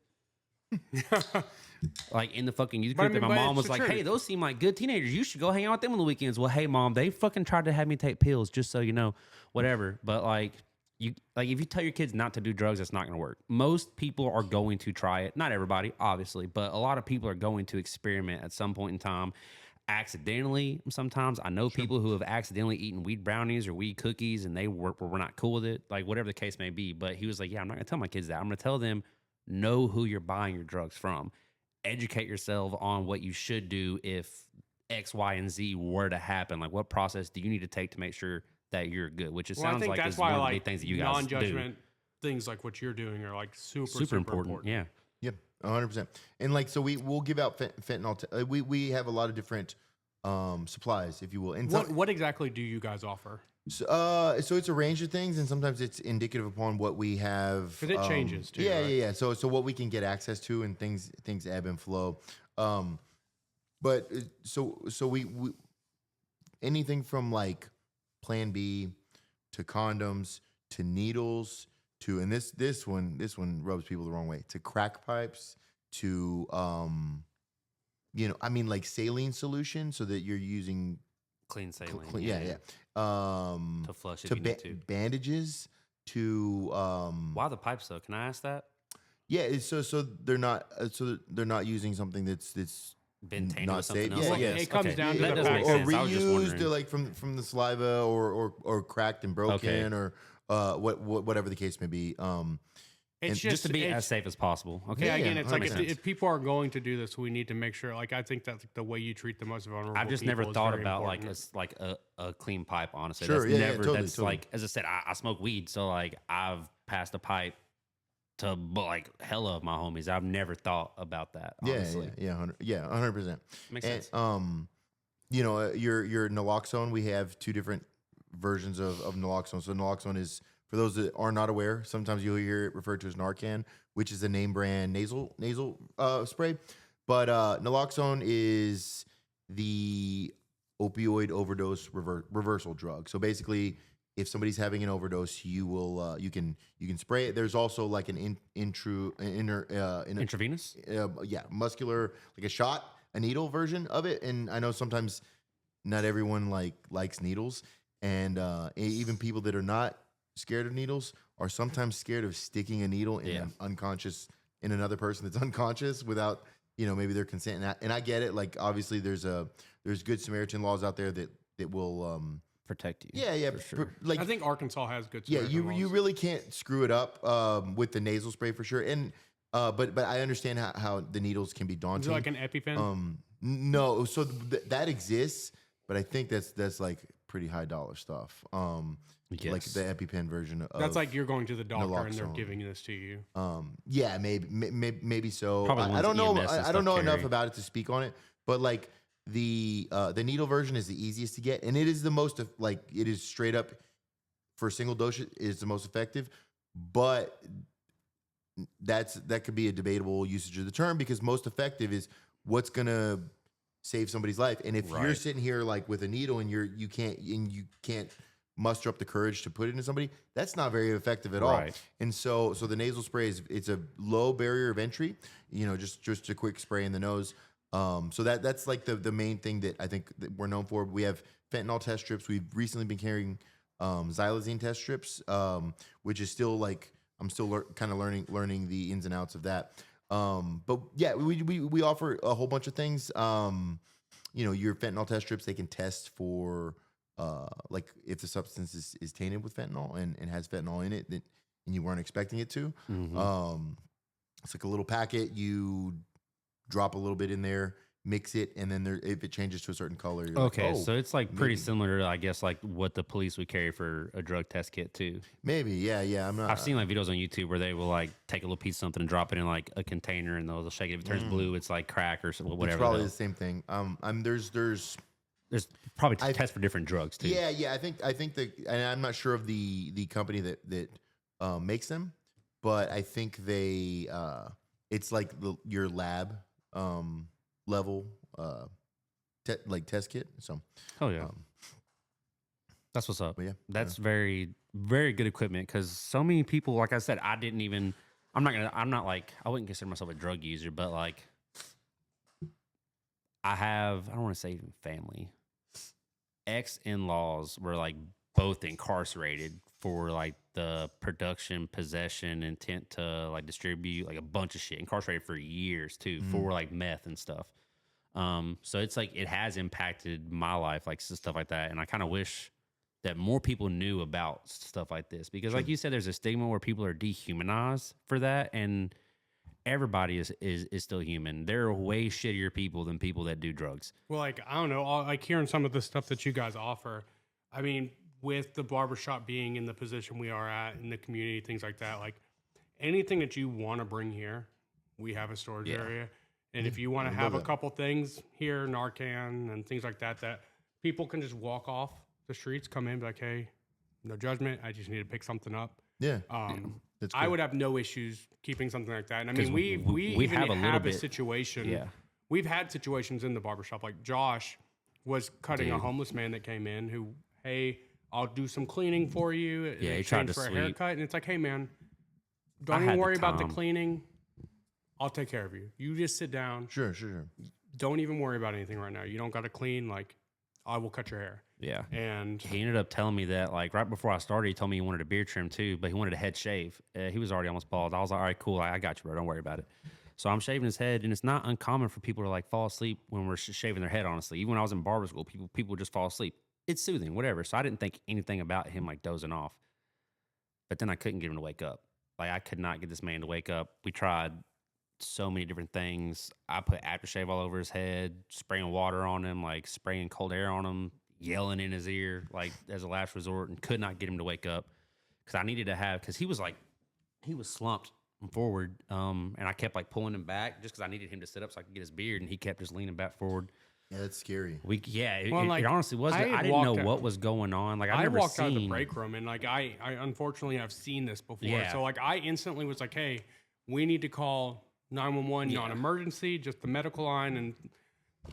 Like, in the fucking youth group, that my mom was like, hey, those seem like good teenagers. You should go hang out with them on the weekends. Well, hey, mom, they fucking tried to have me take pills, just so you know, whatever. But like, if you tell your kids not to do drugs, that's not going to work. Most people are going to try it. Not everybody, obviously, but a lot of people are going to experiment at some point in time. Accidentally, sometimes. I know people who have accidentally eaten weed brownies or weed cookies, and they were not cool with it, like whatever the case may be. But he was like, yeah, I'm not gonna tell my kids that. I'm gonna tell them, know who you're buying your drugs from, educate yourself on what you should do if X, Y, and Z were to happen. Like, what process do you need to take to make sure that you're good? Which sounds like that's is why one of the like big things that you guys non-judgment things like what you're doing are like super important. Yeah. Yep, 100%. And like, so we'll give out fentanyl. We have a lot of different supplies, if you will. And What exactly do you guys offer? so it's a range of things, and sometimes it's indicative upon what we have. Because it changes too. Yeah, right? yeah. So what we can get access to, and things ebb and flow. But so we anything from like Plan B to condoms to needles to, and this one rubs people the wrong way, to crack pipes to like saline solution, so that you're using Clean saline. yeah. To flush if you need to. Bandages to Why the pipes though? Can I ask that? yeah, so they're not using something that's Been tainted not with something safe. else. Yeah, like yeah. this. It comes down to that the does fact make or sense. I was just reused, wondering. like from the saliva, or cracked and broken, or whatever the case may be. It's just to be as safe as possible. Okay. Yeah, Yeah, again, it's like 100%. if people are going to do this, we need to make sure. Like, I think that's the way you treat the most vulnerable. I've just people never is thought very about important. a clean pipe. Honestly, Sure, that's yeah, never. totally, That's totally. like, as I said, I smoke weed, so like I've passed a pipe to like hella of my homies. I've never thought about that. Honestly. Yeah, 100%. Makes And sense. your naloxone, we have two different versions of naloxone. So naloxone is, for those that are not aware, sometimes you'll hear it referred to as Narcan, which is a name brand nasal spray. But naloxone is the opioid overdose reversal drug. So basically, if somebody's having an overdose, you will you can spray it. There's also like an Intravenous. muscular, like a shot, a needle version of it. And I know sometimes not everyone likes needles, and even people that are not scared of needles are sometimes scared of sticking a needle in another person that's unconscious without maybe their consent. And I get it. Like, obviously there's good Samaritan laws out there that will Protect you. yeah for sure. like, I think Arkansas has good. yeah, Samaritan you laws. really can't screw it up with the nasal spray for sure. And but I understand how the needles can be Is daunting. it like an EpiPen? No, so that exists, but I think that's like pretty high dollar stuff. Like the EpiPen version of That's like you're going to the doctor and they're naloxone. giving this to you. Yeah, maybe so. Probably the I don't know. ones that EMS and I don't know stuff enough carry. about it to speak on it, but like the needle version is the easiest to get, and it is the most it is straight up for a single dose is the most effective, but that could be a debatable usage of the term, because most effective is what's gonna save somebody's life. And if you're Right. sitting here like with a needle and you can't muster up the courage to put it into somebody, that's not very effective at all. Right. And so the nasal spray it's a low barrier of entry, just a quick spray in the nose. So that's like the main thing that I think that we're known for. We have fentanyl test strips. We've recently been carrying xylazine test strips, which is still like, I'm still kind of learning the ins and outs of that. But yeah, we offer a whole bunch of things. Your fentanyl test strips, they can test for like if the substance is tainted with fentanyl and has fentanyl in it and you weren't expecting it to. It's like a little packet. You drop a little bit in there, mix it, and then if it changes to a certain color, you're Okay, like, oh, so it's like pretty maybe. similar to, I guess, like what the police would carry for a drug test kit too. Maybe, yeah. I've seen like videos on YouTube where they will like take a little piece of something and drop it in like a container and they'll shake it. If it turns blue, it's like crack or whatever. It's probably the same thing. There's probably tests for different drugs too. Yeah. I think that, and I'm not sure of the company that makes them, but I think they it's like your lab level like test kit. So Oh yeah, that's what's up. but yeah, That's very, very good equipment because so many people, like I said, I wouldn't consider myself a drug user, but like I don't want to say even family. Ex-in-laws were like both incarcerated for like the production, possession, intent to like distribute like a bunch of shit. Incarcerated for years too for like meth and stuff. So it's like it has impacted my life, like stuff like that. And I kind of wish that more people knew about stuff like this because, like you said, there's a stigma where people are dehumanized for that, and everybody is still human. There are way shittier people than people that do drugs. Well, like, I don't know, like hearing some of the stuff that you guys offer, I mean, with the barbershop being in the position we are at in the community, things like that, like anything that you want to bring here, we have a storage area. And if you want to have a couple things here, Narcan and things like that, that people can just walk off the streets, come in, be like, hey, no judgment. I just need to pick something up. yeah. I would have no issues keeping something like that. And I mean, we even have a little have a bit- situation. Yeah. We've had situations in the barbershop. Like Josh was cutting a Dude. homeless man that came in who, hey, I'll do some cleaning for you in Yeah, he tried exchange to for a sweep. haircut. And it's like, hey, man, I don't had even the worry about the time. cleaning. I'll take care of you. You just sit down. Sure. Don't even worry about anything right now. You don't got to clean. Like, I will cut your hair. Yeah. And He ended up telling me that, like, right before I started, he told me he wanted a beard trim too, but he wanted a head shave. He was already almost bald. I was like, all right, cool. I got you, bro. Don't worry about it. So I'm shaving his head, and it's not uncommon for people to, like, fall asleep when we're shaving their head, honestly. Even when I was in barber school, people would just fall asleep. It's soothing, whatever. So I didn't think anything about him, like, dozing off. But then I couldn't get him to wake up. Like, I could not get this man to wake up. We tried so many different things. I put aftershave all over his head, spraying water on him, like spraying cold air on him, yelling in his ear, like as a last resort, and could not get him to wake up because I needed to have, because he was slumped forward, and I kept like pulling him back just because I needed him to sit up so I could get his beard, and he kept just leaning back forward. Yeah, that's scary. It honestly was. I didn't know what was going on. Like I walked out of the break room, and like I unfortunately have seen this before. Yeah. So like I instantly was like, hey, we need to call 911 non-emergency, just the medical line, and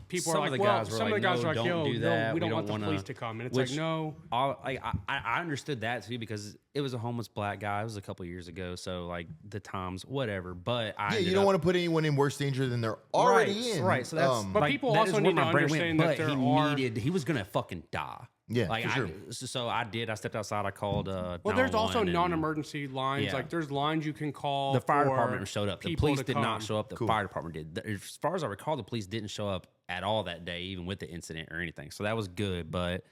people Some are of like, the well, guys were some like, of the guys "No, are like, don't yo, do no, that. we don't want the wanna-" police to come, and it's Which- like, no. I understood that too because it was a homeless black guy. It was a couple years ago, so like the times, whatever. But You don't want to put anyone in worse danger than they're already in. Right. So that's But people also need to understand that there are. he was gonna fucking die. Yeah, like for sure. So I stepped outside. I called. Well, there's also 911 and non-emergency lines. Yeah. Like there's lines you can call. The fire for department showed up. The people police to did come. not show up. The fire department did. As far as I recall, the police didn't show up at all that day, even with the incident or anything. So that was good. But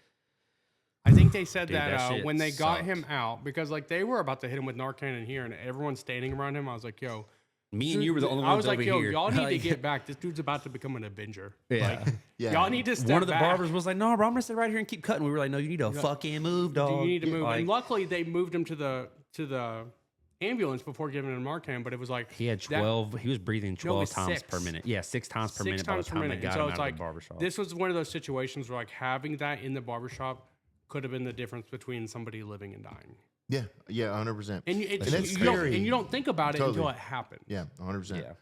I think they said Dude, that that shit when they got sucked. him out, because like they were about to hit him with Narcan in here, and everyone's standing around him. I was like, yo. me and you were the only I ones was like, over yo, here. y'all need to Like, get back. This dude's about to become an Avenger. Yeah. Like, Yeah. y'all need to step One of the back. barbers was like, "No, bro, I'm gonna sit right here and keep cutting." We were like, "No, you need to fucking move, dog. You need to move. Like, And luckily, they moved him to the ambulance before giving him Narcan. But it was like he had 12. He was breathing 12 was times 6. per minute. Yeah, 6 times per 6 minute by the times per time they minute. got And so him it's out like of the barbershop. this was one of those situations where like having that in the barbershop could have been the difference between somebody living and dying. Yeah, 100%. And that's you don't, scary. and you don't think about it Totally. until it happened. Yeah, 100%. Yeah.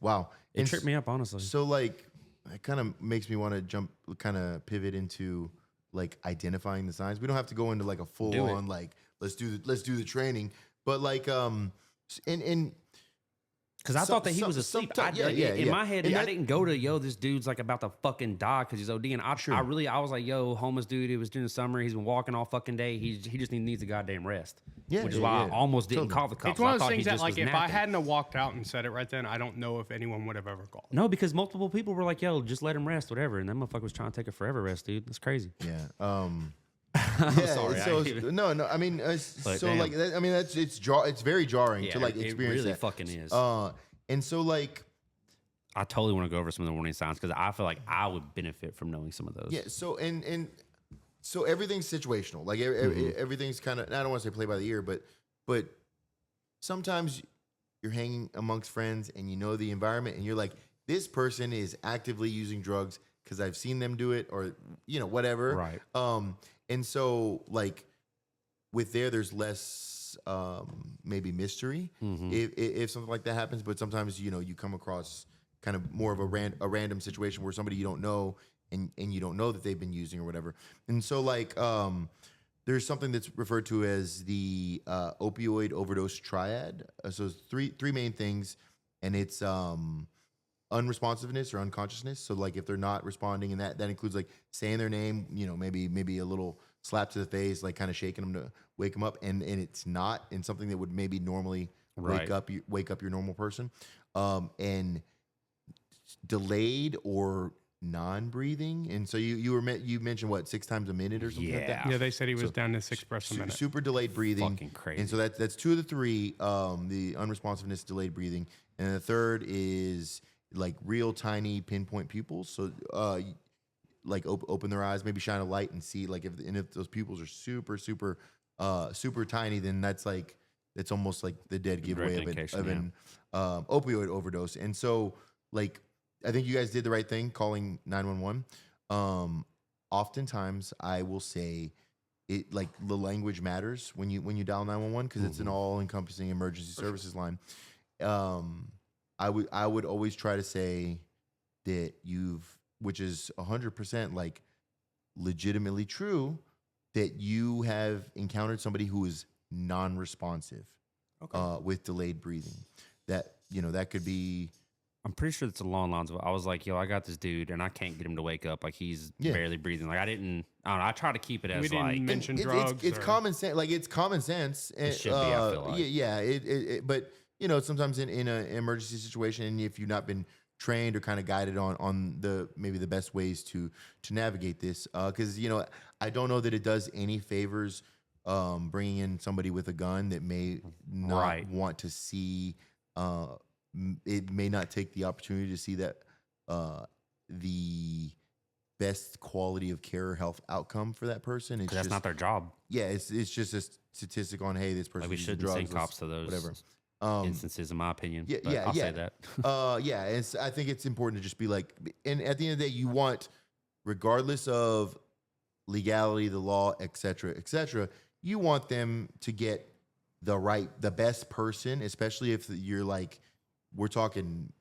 Wow. It And tripped me up, honestly. So like, it kind of makes me want to pivot into like identifying the signs. We don't have to go into like a full Do it. on like let's do the training, but like and Because I thought that he was asleep. In my head, I didn't go to, this dude's like about to fucking die because he's ODing. I was like, homeless dude. It was during the summer. He's been walking all fucking day. He just needs a goddamn rest. Which is why I almost didn't call the cops. It's one of those things that, like, if I hadn't have walked out and said it right then, I don't know if anyone would have ever called. No, because multiple people were like, just let him rest, whatever. And that motherfucker was trying to take a forever rest, dude. That's crazy. Yeah. Sorry. No. I mean, it's very jarring to like experience. It really that. fucking is. And so like, I totally want to go over some of the warning signs because I feel like I would benefit from knowing some of those. Yeah. So so everything's situational. Like everything's kind of, I don't want to say play by the ear, but sometimes you're hanging amongst friends and you know the environment and you're like, this person is actively using drugs because I've seen them do it, or whatever. Right. And so like with there's less maybe mystery if something like that happens. But sometimes you come across kind of more of a random situation where somebody you don't know and you don't know that they've been using or whatever. And so like there's something that's referred to as the opioid overdose triad. So it's three main things, and it's unresponsiveness or unconsciousness. So like if they're not responding, and that includes like saying their name, maybe a little slap to the face, like kind of shaking them to wake them up, and it's not in something that would maybe normally wake up your normal person, and delayed or non-breathing. And so you mentioned what, 6 times a minute or something like that? Yeah, they said he was down to 6 breaths a minute. Super delayed breathing. Fucking crazy. And so that's 2 of the 3, the unresponsiveness, delayed breathing. And the third is like real tiny pinpoint pupils. So like open their eyes, maybe shine a light and see, like if those pupils are super, super, super tiny, then that's almost like the dead giveaway of an opioid overdose. And so like, I think you guys did the right thing calling 911. Oftentimes I will say it, like, the language matters when you dial 911 because it's an all-encompassing emergency services line. I would always try to say that which is 100% like legitimately true, that you have encountered somebody who is non-responsive with delayed breathing. That that could be. I'm pretty sure it's along the lines of, I was like, I got this dude and I can't get him to wake up. Like he's barely breathing. Like I don't know. I try to keep it as like. Mention drugs. It's common sense. Like it's common sense. It should be, I feel like. Yeah. But sometimes in an emergency situation, and if you've not been trained or kind of guided on maybe the best ways to navigate this, because I don't know that it does any favors bringing in somebody with a gun that may not want to see. It may not take the opportunity to see that the best quality of care or health outcome for that person. It's that's not their job. Yeah, it's just a statistic on, hey, this person we shouldn't send cops to those whatever instances, in my opinion. I'll say that. I think it's important to just be like, and at the end of the day, you want, regardless of legality, the law, et cetera, you want them to get the best person, especially if you're like, we're talking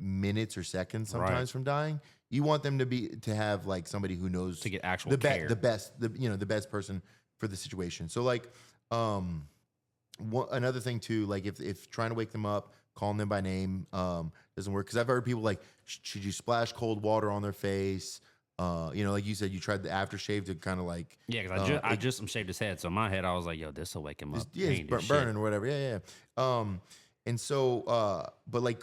minutes or seconds sometimes from dying. You want them to have like somebody who knows to get actual care. The best person for the situation. So like, another thing too, like if trying to wake them up, calling them by name doesn't work. Because I've heard people like, should you splash cold water on their face? Like you said, you tried the aftershave to kind of like. Yeah, because I just shaved his head. So in my head, I was like, this will wake him up. Yeah, it's burning or whatever. Yeah. And so, but like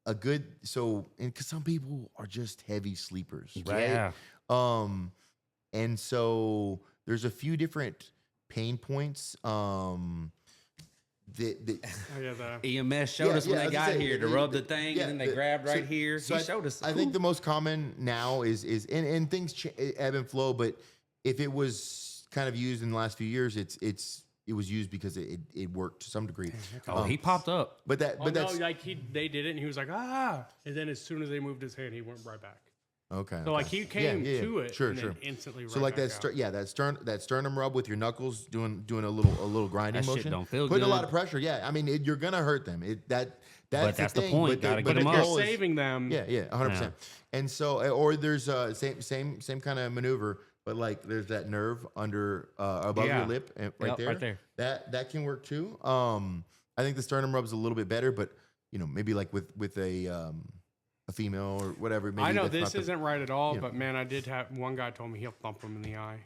because some people are just heavy sleepers, right? Yeah. And so there's a few different pain points. The EMS showed us when they got here to rub the thing, and then they grabbed here. So he showed us. I think the most common now is and things ebb and flow, but if it was kind of used in the last few years, it was used because it worked to some degree. He popped up. But that's like they did it and he was like, and then as soon as they moved his hand, he went right back. Okay. So like he came to it, sure. Then instantly. So like that sternum rub with your knuckles, doing a little grinding that motion, shit don't feel putting good. a lot of pressure. Yeah, I mean you're gonna hurt them. That's the point. But if you're saving them, 100%. And so, or there's same kind of maneuver. But like, there's that nerve under above your lip, right there. Right there. That can work too. I think the sternum rub is a little bit better, but maybe like with a female or whatever. Maybe I know that's this not isn't right at all, yeah. but man, I did have one guy told me he'll thump him in the eye.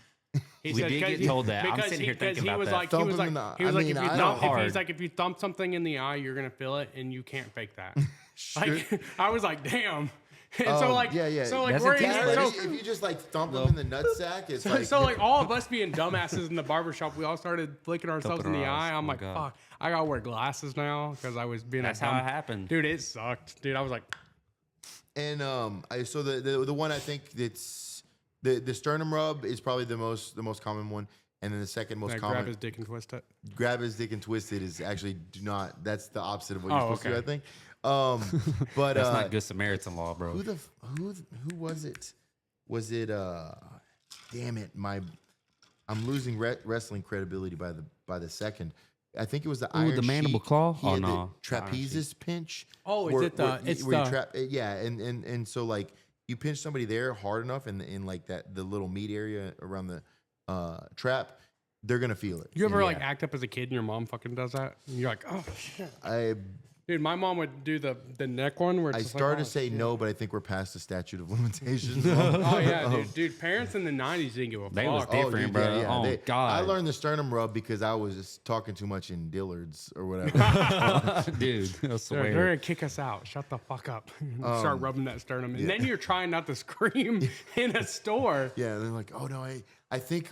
He We did get told that. I'm because sitting here thinking he about was that. like, Thump he was him like, in the- I mean, I don't- he's like, if you thump something in the eye, you're gonna feel it, and you can't fake that. Sure. Like, I was like, damn. And so like, yeah. so like, That's we're intense, Yeah, so, if you just like thump them in the nutsack, it's like so like all of us being dumbasses in the barbershop, we all started flicking ourselves in Thumping the our eyes. eye. I'm Oh my like, God. fuck, I gotta wear glasses now because I was being That's a how dumb. it happened. Dude, it sucked. Dude, I was like, And so the one I think that's the sternum rub is probably the most common one, and then the second most common grab his dick and twist it. grab his dick and twist it is actually do not. That's the opposite of what you're Oh, supposed to do, okay. I think. But That's not Good Samaritan law, bro. who was it? Was it damn it, I'm losing wrestling credibility by the second. I think it was the Iron the mandible Sheik. claw? He Oh, had the no. trapezes pinch. Oh, is where- it the- where- it's where you the- trap? Yeah, and so like you pinch somebody there hard enough in like that the little meat area around the trap, they're gonna feel it. You ever And like act up as a kid and your mom fucking does that? And you're like, oh shit. I Dude, my mom would do the neck one where it's I just started like, to say shit. no, but I think we're past the statute of limitations. Oh yeah, dude. Parents in the '90s didn't give a They fuck. was different, bro. Oh, God. I learned the sternum rub because I was just talking too much in Dillard's or whatever. Dude, I They're swear. gonna kick us out. Shut the fuck up. Start rubbing that sternum, and then you're trying not to scream in a store. Yeah, and they're like, oh no, I think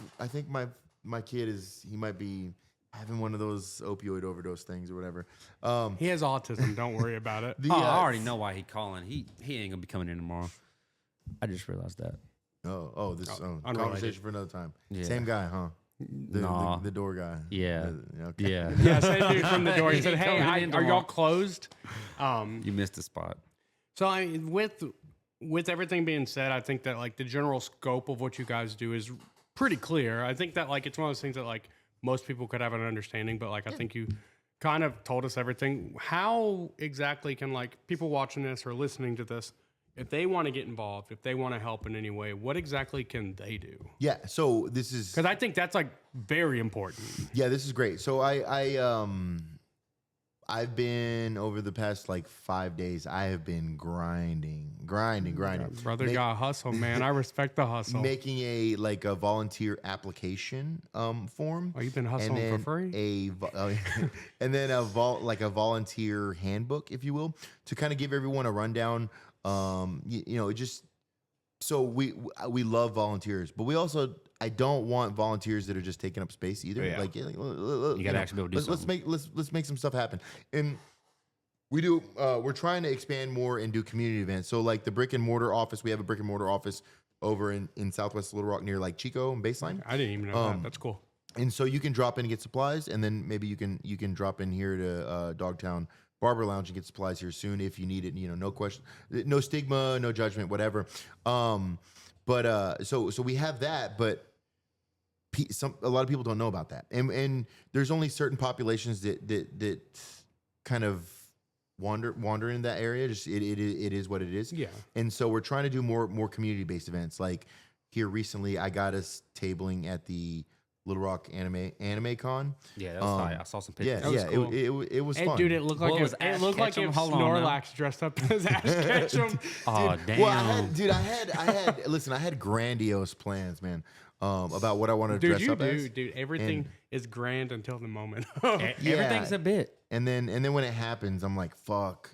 my kid he might be having one of those opioid overdose things or whatever. He has autism. Don't worry about it. I already know why he calling. He ain't gonna be coming in tomorrow. I just realized that. This unrelated. conversation for another time. Yeah. Same guy, huh? Nah. The door guy. Yeah. Okay. Yeah. Yeah, same dude from the door. He said, He "Hey, coming in are y'all tomorrow. closed?" You missed a spot. So with everything being said, I think that like the general scope of what you guys do is pretty clear. I think that like it's one of those things that like most people could have an understanding, but like I think you kind of told us everything. How exactly can like people watching this or listening to this, if they want to get involved, if they want to help in any way, what exactly can they do? Yeah. So this is Because I think that's like very important. Yeah, this is great. So I've been over the past like 5 days. I have been grinding. Brother, got to hustle, man. I respect the hustle. Making a volunteer application form. Oh, you've been hustling for free? And then a volunteer handbook, if you will, to kind of give everyone a rundown. Just so we love volunteers, but we also I don't want volunteers that are just taking up space either. Yeah. Like You gotta actually be able to do something. let's make some stuff happen. And we do. We're trying to expand more and do community events. So like the brick and mortar office, we have a brick and mortar office over in Southwest Little Rock near like Chico and Baseline. I didn't even know that. That's cool. And so you can drop in and get supplies, and then maybe you can drop in here to Dogtown Barber Lounge and get supplies here soon if you need it. No question, no stigma, no judgment, whatever. So we have that, but a lot of people don't know about that, and there's only certain populations that kind of wander in that area. Just it is what it is. Yeah. And so we're trying to do more community based events. Like here recently, I got us tabling at the Little Rock Anime Con. Yeah, that was tight. I saw some pictures. Yeah, was yeah, cool. it was Hey, fun. dude, it looked like What was it Ash looked like Ketchum? if Hold on now. Snorlax dressed up as Ash Ketchum. Oh, damn. Well, I had grandiose plans, man, about what I wanted to Dude, dress you up do, as. dude. Everything is grand until the moment. Everything's a bit. And then when it happens, I'm like, fuck.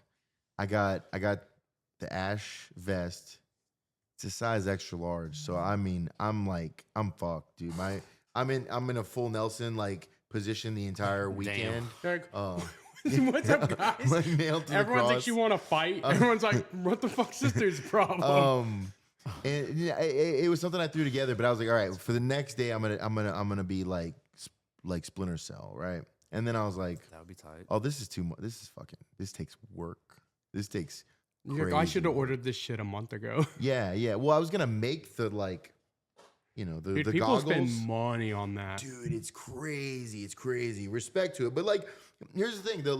I got the Ash vest. It's a size extra large. So I mean, I'm fucked, dude. I'm in a full Nelson like position the entire weekend. Like, Uh, what's up, guys? like nailed to the Everyone thinks cross. you want to fight. Everyone's like, what the fuck's this dude's problem? And yeah, it was something I threw together, but I was like, all right, for the next day, I'm gonna be like Splinter Cell, right? And then I was like, That would be tight. oh, this is too much. This takes work. This takes. You're like, I should have ordered this shit a month ago. Yeah. Well, I was gonna make the Dude, the people goggles. spend money on that. Dude, it's crazy. It's crazy. Respect to it, but like, here's the thing though.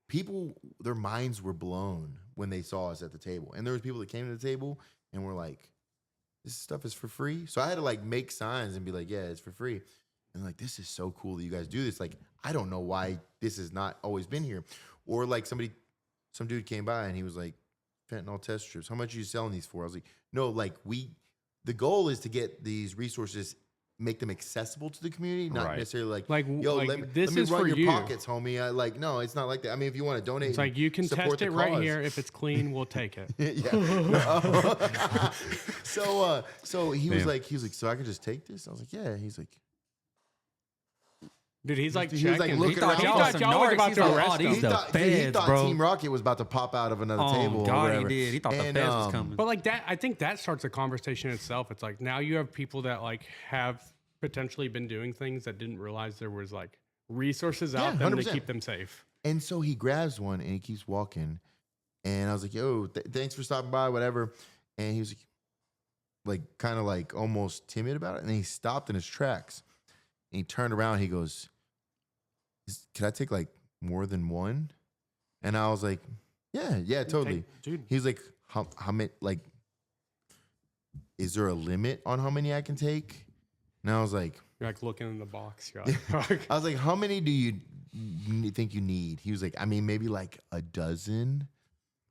People, their minds were blown when they saw us at the table, and there was people that came to the table and were like, "This stuff is for free." So I had to like make signs and be like, "Yeah, it's for free." And like, this is so cool that you guys do this. Like, I don't know why this has not always been here. Or like some dude came by and he was like, fentanyl test strips. How much are you selling these for? I was like, no, like the goal is to get these resources, make them accessible to the community, not necessarily like yo, let me run for your you. pockets, homie. No, it's not like that. I mean, if you want to donate, It's like you can test it right here. If it's clean, we'll take it. So he was like, so I can just take this? I was like, yeah. He's like, dude, he's like he was like checking. looking around. He thought y'all was about to arrest him. He thought Team Rocket was about to pop out of another table. Oh, God, or he did. He thought the feds was coming. But like that, I think that starts a conversation itself. It's like now you have people that like have potentially been doing things that didn't realize there was like resources out there to keep them safe. And so he grabs one and he keeps walking. And I was like, yo, thanks for stopping by, whatever. And he was like kind of like almost timid about it. And then he stopped in his tracks. And he turned around. He goes, can I take like more than one? And I was like, yeah, totally. Dude. He's like, how many, like, is there a limit on how many I can take? And I was like, you're like looking in the box. You're like, I was like, how many do you think you need? He was like, I mean, maybe like a dozen.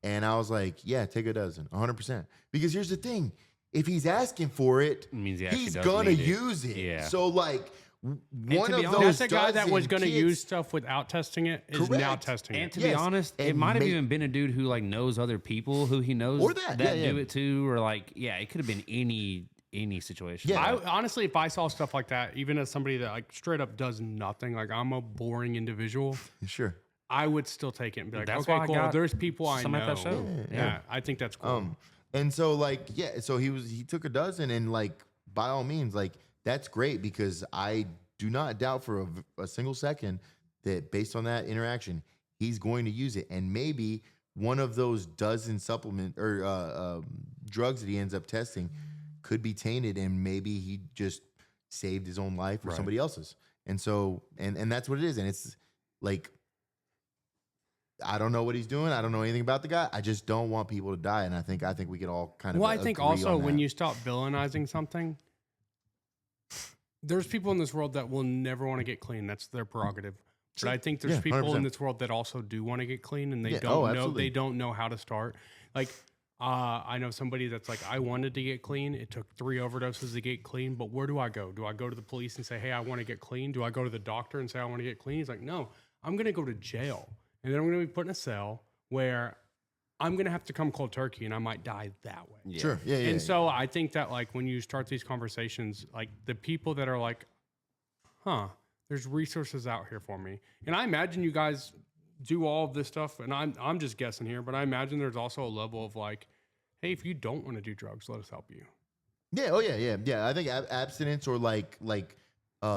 And I was like, yeah, take a dozen, 100%. Because here's the thing. If he's asking for it, means he's going to use it. Yeah. So like one of those that's a guy that was going to kids, use stuff without testing it is now Correct. testing And it. to be honest, it might have may- even been a dude who like knows other people who he knows Or that, do it too, or like it could have been any situation. Yeah. I honestly, if I saw stuff like that, even as somebody that like straight up does nothing, like I'm a boring individual, Sure. I would still take it and be like, That's why okay, I cool. got There's people I some know. at that show. Yeah, I think that's cool. And so like, so he took a dozen and like, by all means, like that's great because I do not doubt for a single second that based on that interaction, he's going to use it. And maybe one of those dozen supplement or drugs that he ends up testing could be tainted and maybe he just saved his own life or somebody else's. And so, and that's what it is. And it's like, I don't know what he's doing. I don't know anything about the guy. I just don't want people to die. And I think we could all kind of Well, I think agree also on when that. you stop villainizing something, there's people in this world that will never want to get clean. That's their prerogative. But I think there's people 100%. in this world that also do want to get clean and they Yeah. don't know. Absolutely. They don't know how to start. Like I know somebody that's like, I wanted to get clean. It took 3 overdoses to get clean. But where do I go? Do I go to the police and say, hey, I want to get clean? Do I go to the doctor and say I want to get clean? He's like, no, I'm going to go to jail. And then I'm going to be put in a cell where I'm going to have to come cold turkey and I might die that way. Yeah. Sure. Yeah. And so I think that like when you start these conversations, like the people that are like, there's resources out here for me. And I imagine you guys do all of this stuff and I'm just guessing here, but I imagine there's also a level of like, hey, if you don't want to do drugs, let us help you. Yeah. Oh yeah. Yeah. I think abstinence or like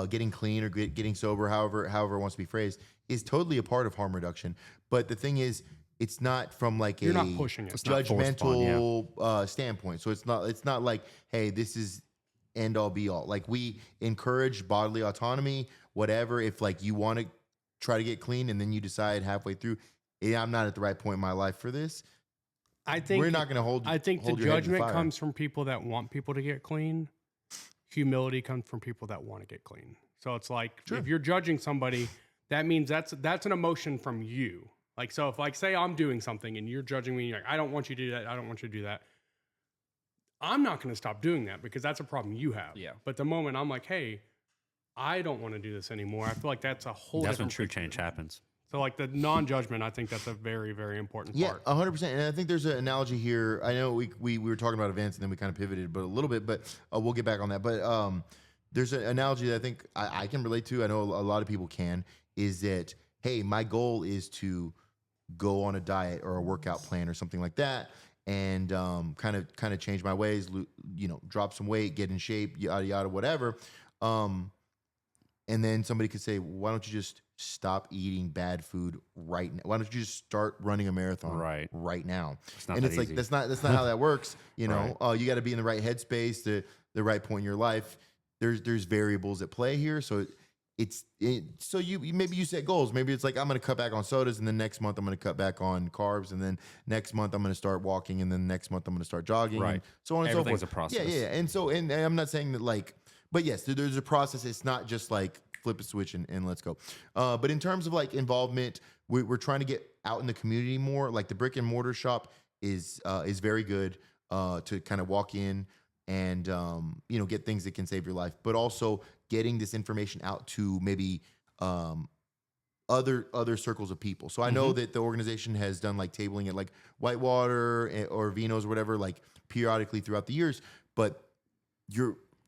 getting clean or getting sober, however it wants to be phrased, is totally a part of harm reduction. But the thing is, it's not from like You're a not pushing it. It's not forced upon, judgmental standpoint. So it's not like, hey, this is end all be all. Like we encourage bodily autonomy, whatever. If like you want to try to get clean and then you decide halfway through, I'm not at the right point in my life for this. I think We're not going to hold. I think the hold your head to judgment fire. comes from people that want people to get clean. Humility comes from people that want to get clean. So it's like if you're judging somebody, that means that's an emotion from you. Like so, if like say I'm doing something and you're judging me, and you're like I don't want you to do that. I don't want you to do that. I'm not going to stop doing that because that's a problem you have. Yeah. But the moment I'm like, hey, I don't want to do this anymore. I feel like that's a whole. That's when different true perspective. change happens. So like the non-judgment, I think that's a very, very important Yeah, part. 100%. And I think there's an analogy here. I know we were talking about events and then we kind of pivoted, but a little bit. But we'll get back on that. But there's an analogy that I think I can relate to. I know a lot of people can. Is that hey, my goal is to go on a diet or a workout plan or something like that, and kind of change my ways. Drop some weight, get in shape, yada yada, whatever. And then somebody could say, why don't you just stop eating bad food right now? Why don't you just start running a marathon right now? It's not And that it's like easy. that's not how that works. You know, Right. you got to be in the right headspace, the right point in your life. There's variables at play here, so so you maybe you set goals. Maybe it's like I'm going to cut back on sodas, and then next month I'm going to cut back on carbs, and then next month I'm going to start walking, and then next month I'm going to start jogging, Right. and so on and Everything's so a forth. process. Yeah. And so and I'm not saying that like, but yes, there's a process. It's not just like flip a switch and let's go. But in terms of like involvement, we're trying to get out in the community more. Like the brick and mortar shop is very good to kind of walk in and get things that can save your life, but also getting this information out to maybe other circles of people. So I know that the organization has done like tabling at like Whitewater or Vino's or whatever, like periodically throughout the years. But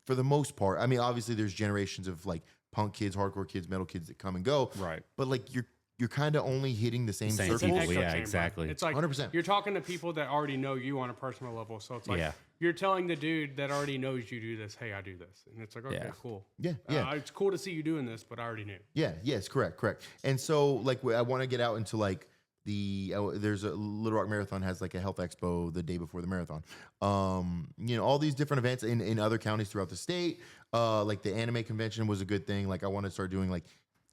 for the most part, I mean, obviously there's generations of like punk kids, hardcore kids, metal kids that come and go. Right. But like you're kind of only hitting the same circles. people. Echo Yeah, chamber. exactly. It's like 100%. you're talking to people that already know you on a personal level. So it's like you're telling the dude that already knows you do this, hey, I do this. And it's like, okay, cool. Yeah. It's cool to see you doing this, but I already knew. Yeah. Yes. Correct. And so like I want to get out into like there's a Little Rock Marathon has like a health expo the day before the marathon. All these different events in other counties throughout the state. Like the anime convention was a good thing. Like I want to start doing like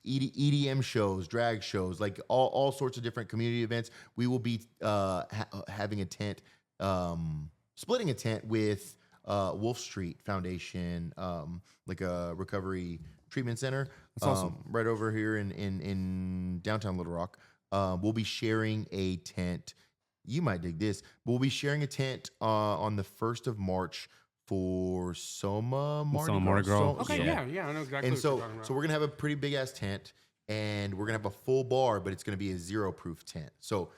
EDM shows, drag shows, like all sorts of different community events. We will be having a tent, splitting a tent with Wolf Street Foundation, like a recovery treatment center. That's awesome. Right over here in downtown Little Rock. We'll be sharing a tent. You might dig this. But we'll be sharing a tent on the 1st of March for Soma Mardi Gras. Okay, yeah, I know exactly And what so, you're talking about. so we're gonna have a pretty big ass tent, and we're gonna have a full bar, but it's gonna be a zero proof tent. So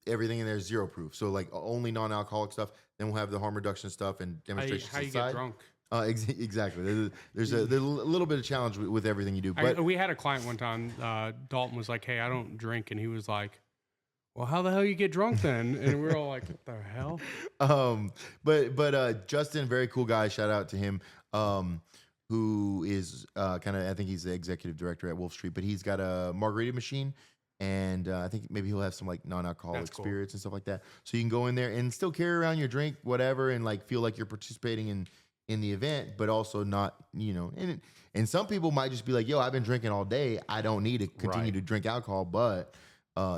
everything in there is zero proof. So like only non-alcoholic stuff. Then we'll have the harm reduction stuff and demonstrations. How you inside. get drunk? Exactly. There's a little bit of challenge with everything you do. But We had a client one time. Dalton was like, "Hey, I don't drink," and he was like, "Well, how the hell you get drunk then?" And we were all like, "What the hell?" But Justin, very cool guy. Shout out to him. Who is I think he's the executive director at Wolf Street, but he's got a margarita machine. And I think maybe he'll have some like non-alcoholic spirits and stuff like that. So you can go in there and still carry around your drink, whatever, and like feel like you're participating in the event, but also not, and some people might just be like, yo, I've been drinking all day. I don't need to continue to drink alcohol, but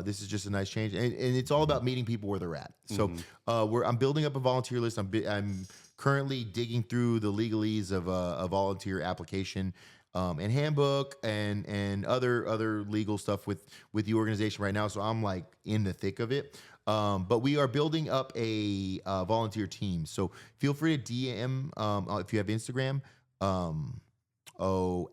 this is just a nice change. And it's all about meeting people where they're at. So I'm building up a volunteer list. I'm currently digging through the legalese of a volunteer application and handbook and other legal stuff with the organization right now. So I'm like in the thick of it. But we are building up a volunteer team. So feel free to DM if you have Instagram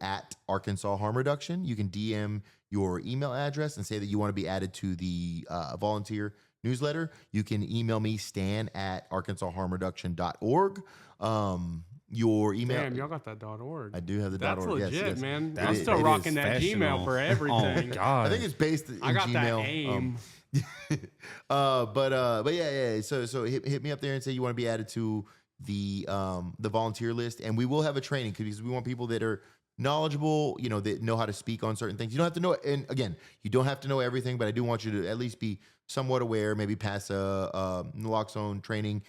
at Arkansas Harm Reduction. You can DM your email address and say that you want to be added to the volunteer newsletter. You can email me, Stan at arkansasharmreduction.org. Your email. Damn, y'all got that .org. I do have the That's .org. legit, yes. man. That I'm is- still it rocking is that Gmail professional. for everything. Oh, God. I think it's based in I got Gmail. that AIM. But yeah. So hit me up there and say you want to be added to the volunteer list, and we will have a training because we want people that are knowledgeable, that know how to speak on certain things. You don't have to know, and again, you don't have to know everything, but I do want you to at least be somewhat aware. Maybe pass a naloxone training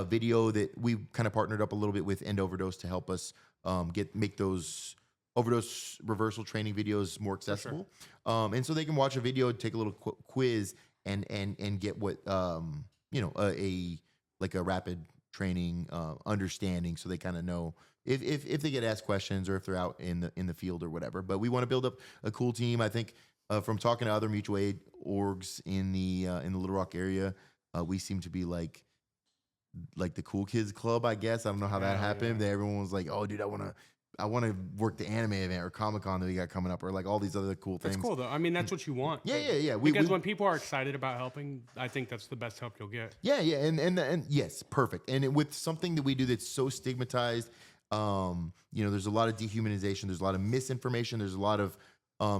video that we've kind of partnered up a little bit with End Overdose to help us make those overdose reversal training videos more accessible. And so they can watch a video, take a little quiz, and get what a rapid training understanding, so they kind of know if they get asked questions or if they're out in the field or whatever. But we want to build up a cool team. I think from talking to other mutual aid orgs in the Little Rock area, we seem to be like the cool kids club, I guess. I don't know how that happened. Yeah. Everyone was like, "Oh, dude, I want to work the anime event or Comic-Con that we got coming up, or like all these other cool things." That's cool though. I mean, that's what you want. Yeah. Because when people are excited about helping, I think that's the best help you'll get. Yeah, and yes, perfect. And with something that we do that's so stigmatized, there's a lot of dehumanization, there's a lot of misinformation, there's a lot of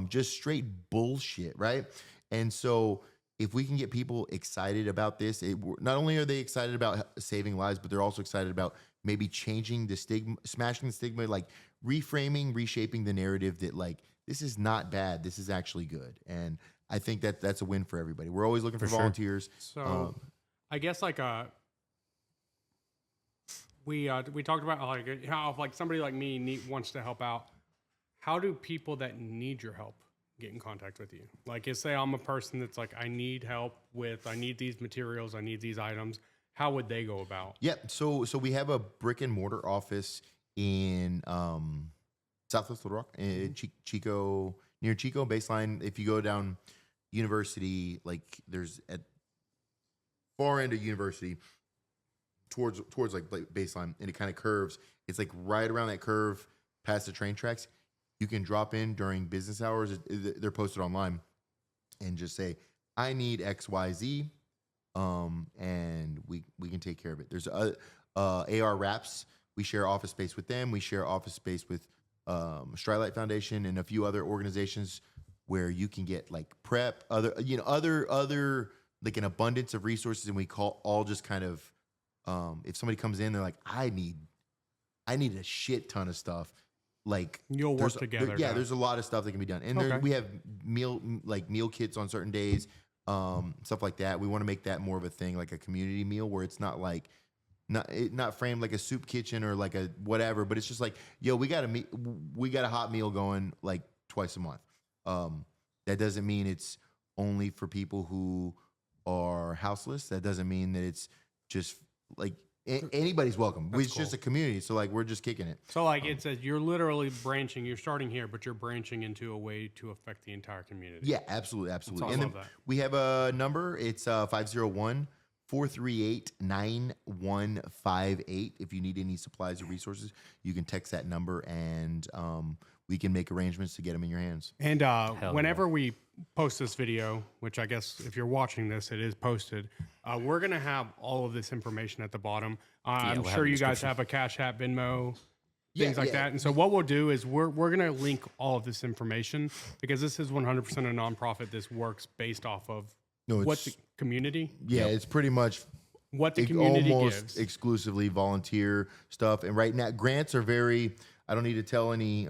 just straight bullshit, right? And so if we can get people excited about this, not only are they excited about saving lives, but they're also excited about maybe changing the stigma, smashing the stigma, like reframing, reshaping the narrative that like, this is not bad, this is actually good. And I think that's a win for everybody. We're always looking for volunteers. So I guess like we talked about like how like somebody like me wants to help out. How do people that need your help get in contact with you? Like, say I'm a person that's like, I need help with, I need these materials, I need these items. How would they go about? Yeah. So we have a brick and mortar office in Southwest Little Rock, Chico, near Chico baseline. If you go down University, like there's at far end of University towards like baseline, and it kind of curves. It's like right around that curve past the train tracks. You can drop in during business hours. They're posted online, and just say, I need XYZ, and we can take care of it. There's AR Wraps. We share office space with them. We share office space with Strilight Foundation and a few other organizations where you can get like prep, other like an abundance of resources, and we call all just kind of if somebody comes in, they're like, I need a shit ton of stuff. Like you'll work together. There's a lot of stuff that can be done, and we have meal kits on certain days, stuff like that. We want to make that more of a thing, like a community meal, where it's not like not framed like a soup kitchen or like a whatever, but it's just like, yo, we got a hot meal going like twice a month. That doesn't mean it's only for people who are houseless. That doesn't mean that it's just like anybody's welcome. It's just a community. So like we're just kicking it. So like it says you're literally branching. You're starting here, but you're branching into a way to affect the entire community. Yeah, absolutely. And And then we have a number. It's 501-438-9158. If you need any supplies or resources, you can text that number, and we can make arrangements to get them in your hands. And whenever we post this video, which I guess if you're watching this, it is posted, we're going to have all of this information at the bottom. I'm sure you guys have a Cash App, Venmo, things like that. And so what we'll do is we're going to link all of this information, because this is 100% a nonprofit. This works based off of what the community. Yeah, it's pretty much what the community almost gives. Exclusively volunteer stuff. And right now, grants are very, I don't need to tell any,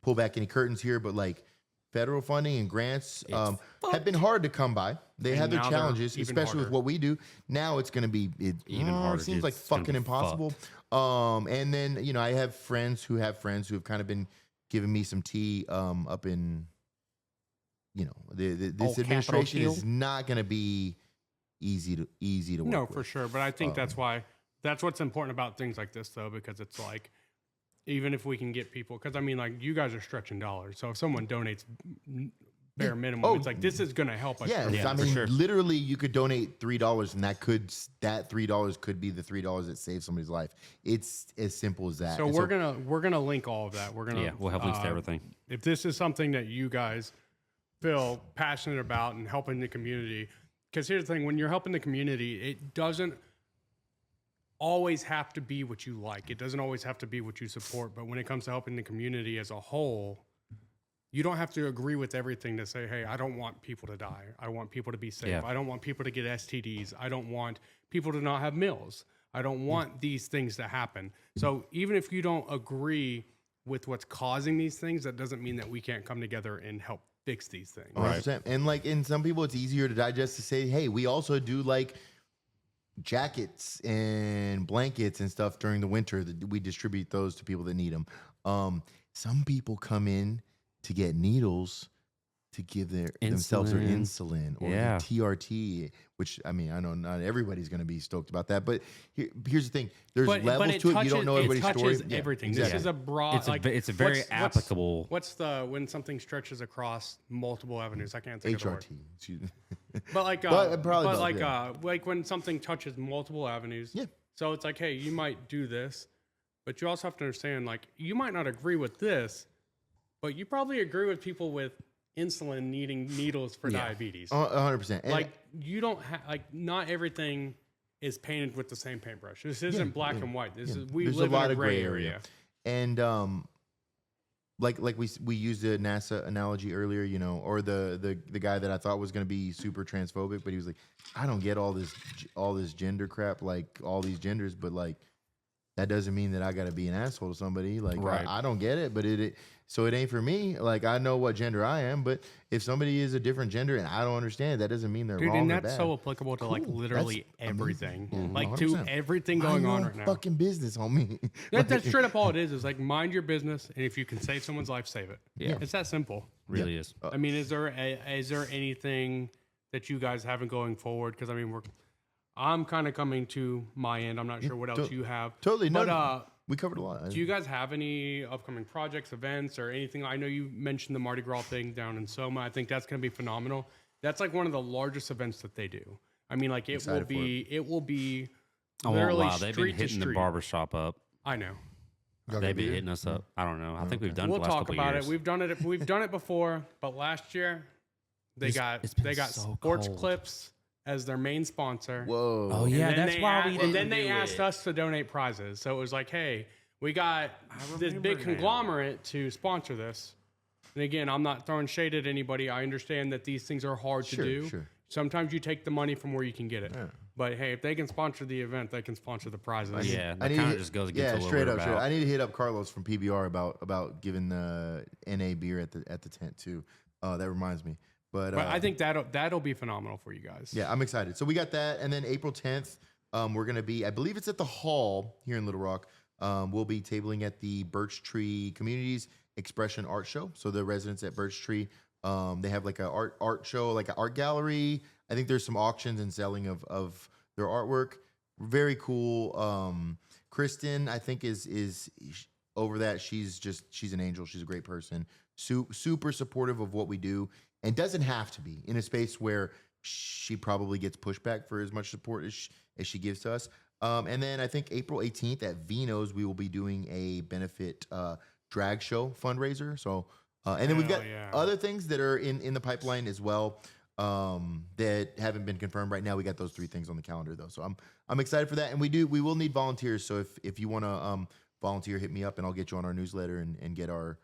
pull back any curtains here, but like federal funding and grants have been hard to come by. They have their challenges, especially with what we do. Now it's going to be even harder. It seems like fucking impossible. And then, you know, I have friends who have kind of been giving me some tea up in, you know, this administration is not going to be easy to work with. No, for sure. But I think that's what's important about things like this, though, because it's like, even if we can get people, because I mean, like, you guys are striding dollars. So if someone donates bare minimum, it's like, this is going to help us. Yeah, I mean, literally, you could donate $3, and that $3 could be the $3 that saves somebody's life. It's as simple as that. So we're gonna link all of that. We'll have links to everything. If this is something that you guys feel passionate about and helping the community, because here's the thing: when you're helping the community, it doesn't always have to be what you like. It doesn't always have to be what you support. But when it comes to helping the community as a whole, you don't have to agree with everything to say, hey, I don't want people to die. I want people to be safe. Yeah. I don't want people to get STDs. I don't want people to not have meals. I don't want these things to happen. So even if you don't agree with what's causing these things, that doesn't mean that we can't come together and help fix these things. 100%. And like in some people, it's easier to digest to say, hey, we also do like jackets and blankets and stuff during the winter. That we distribute those to people that need them. Some people come in to get needles to give themselves their insulin or their TRT, which, I mean, I know not everybody's going to be stoked about that, but here's the thing. There's levels to it. You don't know everybody's story. It touches everything. Exactly. This is a broad, it's a very applicable. What's when something stretches across multiple avenues? I can't think of the word. HRT. Excuse me. But like, like when something touches multiple avenues. Yeah. So it's like, hey, you might do this, but you also have to understand, like, you might not agree with this, but you probably agree with people with insulin needing needles for diabetes. 100%. Like, you don't have, like, not everything is painted with the same paintbrush. This isn't black and white. This is, we live in a gray area. And like we used the NASA analogy earlier, you know, or the guy that I thought was going to be super transphobic, but he was like, I don't get all this gender crap, like all these genders, but like that doesn't mean that I got to be an asshole to somebody. Like, I don't get it, but so it ain't for me. Like, I know what gender I am, but if somebody is a different gender and I don't understand, that doesn't mean they're wrong or bad. And that's so applicable to like literally everything, like 100%. to everything going on right now. Fucking business, homie. That's straight up all it is like, mind your business, and if you can save someone's life, save it. Yeah. It's that simple. Really is. I mean, is there anything that you guys haven't going forward? Because I mean, I'm kind of coming to my end. I'm not sure what else you have. Totally. But we covered a lot. Do you guys have any upcoming projects, events, or anything? I know you mentioned the Mardi Gras thing down in Soma. I think that's going to be phenomenal. That's like one of the largest events that they do. I mean, like it will be literally They've been hitting the barbershop up. I know. They've been hitting us up. I don't know. I think we've done. We'll it the last talk couple about years. it. We've done it. We've done it before, but last year they got so Sports cold. Clips as their main sponsor. Whoa. Oh yeah, that's why we didn't. And then they do asked it. us to donate prizes. So it was like, hey, we got this big now. conglomerate to sponsor this. And again, I'm not throwing shade at anybody. I understand that these things are hard to do. Sure. Sometimes you take the money from where you can get it. But hey, if they can sponsor the event, they can sponsor the prizes. Yeah, that kind of just goes against what straight we're up. about. Straight up. I need to hit up Carlos from PBR about giving the NA beer at the tent too. That reminds me. But I think that'll be phenomenal for you guys. yeah, I'm excited. So we got that, and then April 10th, we're gonna be. I believe it's at the Hall here in Little Rock. We'll be tabling at the Birch Tree Communities Expression Art Show. So the residents at Birch Tree, they have like a art show, like an art gallery. I think there's some auctions and selling of their artwork. Very cool. Kristen, I think is over that. She's an angel. She's a great person. Super supportive of what we do, and doesn't have to be in a space where she probably gets pushback for as much support as she gives to us. And then I think April 18th at Vino's, we will be doing a benefit drag show fundraiser. So, and then we've got other things that are in the pipeline as well that haven't been confirmed right now. We got those 3 things on the calendar though. So I'm excited for that. And we will need volunteers. So if you want to volunteer, hit me up and I'll get you on our newsletter and get our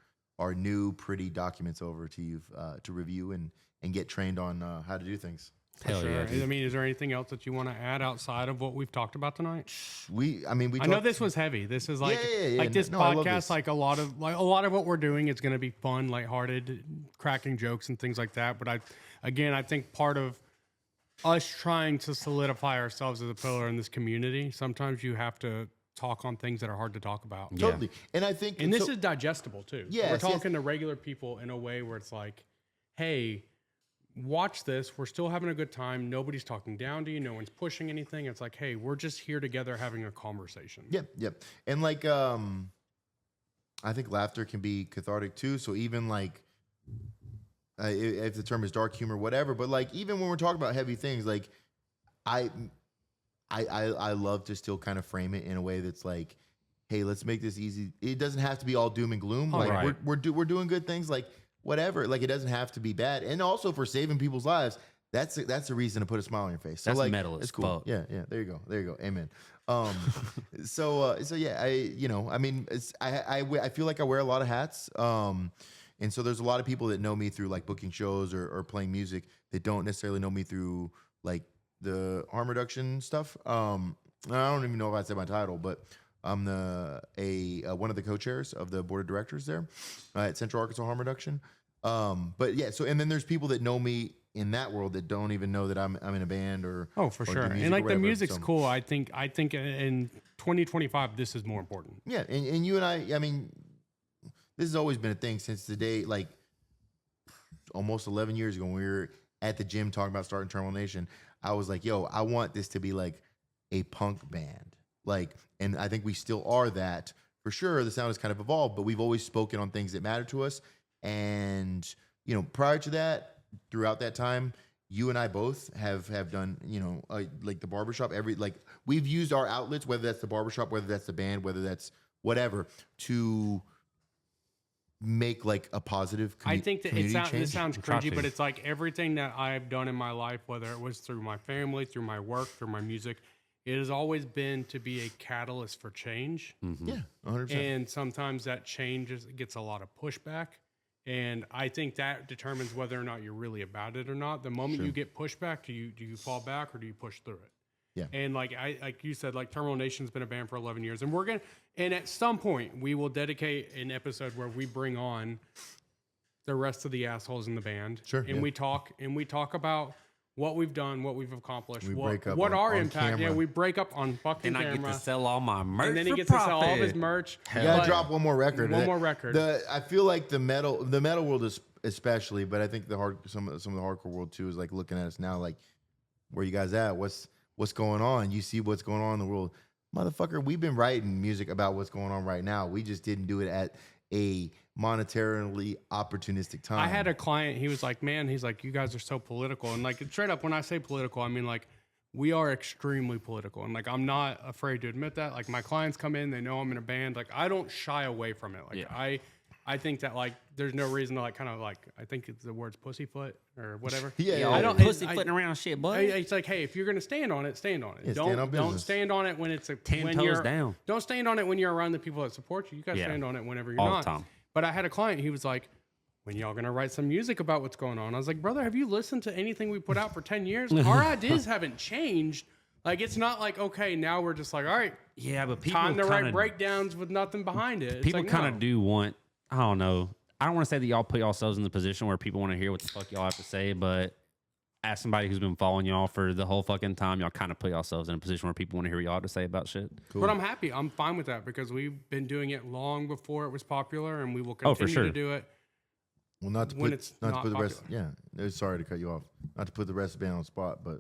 new pretty documents over to you to review and get trained on how to do things. Hell Sure. yeah, dude. I mean, is there anything else that you want to add outside of what we've talked about tonight? I know this was heavy. This is like like this No, I love podcast. this. Like a lot of what we're doing is going to be fun, lighthearted, cracking jokes and things like that. But I think part of us trying to solidify ourselves as a pillar in this community, sometimes you have to talk on things that are hard to talk about. Totally. And I think And this is digestible too. Yes, we're talking to regular people in a way where it's like, hey, watch this. We're still having a good time. Nobody's talking down to you. No one's pushing anything. It's like, hey, we're just here together having a conversation. Yep. And like, I think laughter can be cathartic too. So even like, if the term is dark humor, whatever, but like, even when we're talking about heavy things, like I love to still kind of frame it in a way that's like, hey, let's make this easy. It doesn't have to be all doom and gloom. Like right. we're doing good things. Like whatever. Like it doesn't have to be bad. And also for saving people's lives, that's a reason to put a smile on your face. So That's like, metal as it's cool. fuck. Yeah. There you go. Amen. So yeah, I mean, I feel like I wear a lot of hats. And so there's a lot of people that know me through like booking shows or playing music that don't necessarily know me through like the harm reduction stuff. I don't even know if I said my title, but I'm one of the co-chairs of the board of directors there at Central Arkansas Harm Reduction. But yeah, so and then there's people that know me in that world that don't even know that I'm in a band or for or do sure. music And or like the whatever. music's So, cool. I think in 2025 this is more important. Yeah, and you and I mean, this has always been a thing since the day, like almost 11 years ago when we were at the gym talking about starting Terminal Nation. I was like, yo, I want this to be like a punk band. Like, and I think we still are that for sure. The sound has kind of evolved, but we've always spoken on things that matter to us. And, you know, prior to that, throughout that time, you and I both have done, you know, like the barbershop, we've used our outlets, whether that's the barbershop, whether that's the band, whether that's whatever, to make like a positive I think that community change. this sounds Try cringy, to. but it's like everything that I've done in my life, whether it was through my family, through my work, through my music, it has always been to be a catalyst for change. Yeah, 100%. And sometimes that change gets a lot of pushback. And I think that determines whether or not you're really about it or not. The moment you get pushback, do you fall back or do you push through it? Yeah. And like you said, like Terminal Nation's been a band for 11 years, and at some point we will dedicate an episode where we bring on the rest of the assholes in the band. Sure, And we talk about what we've done, what we've accomplished, We what break up our on impact. camera. Yeah, we break up on fucking And I camera. get to sell all my merch. And then he for gets to sell all of profit. his merch. You gotta But- drop one more record. One more record. I feel like the metal world is especially, but I think some of the hardcore world too is like looking at us now, like, where you guys at? What's going on? You see what's going on in the world, motherfucker, we've been writing music about what's going on right now. We just didn't do it at a monetarily opportunistic time. I had a client, he was like, man, he's like, you guys are so political. And like, straight up, when I say political, I mean like, we are extremely political. And like, I'm not afraid to admit that. Like, my clients come in, they know I'm in a band. Like, I don't shy away from it. Like, I think that like, there's no reason to like, kind of like, I think it's the words pussyfoot or whatever. I don't pussyfooting around shit, boy. It's like, hey, if you're gonna stand on it, stand on it. Yeah, don't stand on it when it's 10 toes down. Don't stand on it when you're around the people that support you. You gotta stand on it whenever you're all not. the time. But I had a client, he was like, when y'all gonna write some music about what's going on? I was like, brother, have you listened to anything we put out for 10 years? Our ideas haven't changed. Like, it's not like, okay, now we're just like, all right, Yeah, but people time to kinda, write breakdowns with nothing behind it. It's people like, kind of no. do want, I don't know. I don't want to say that y'all put yourselves in the position where people want to hear what the fuck y'all have to say, but as somebody who's been following y'all for the whole fucking time, y'all kind of put yourselves in a position where people want to hear what y'all have to say about shit. Cool. But I'm happy. I'm fine with that because we've been doing it long before it was popular, and we will continue for sure. to do it. Well, not to when put, it's not to not put the rest. popular. Yeah, sorry to cut you off. Not to put the rest of the band on the spot, but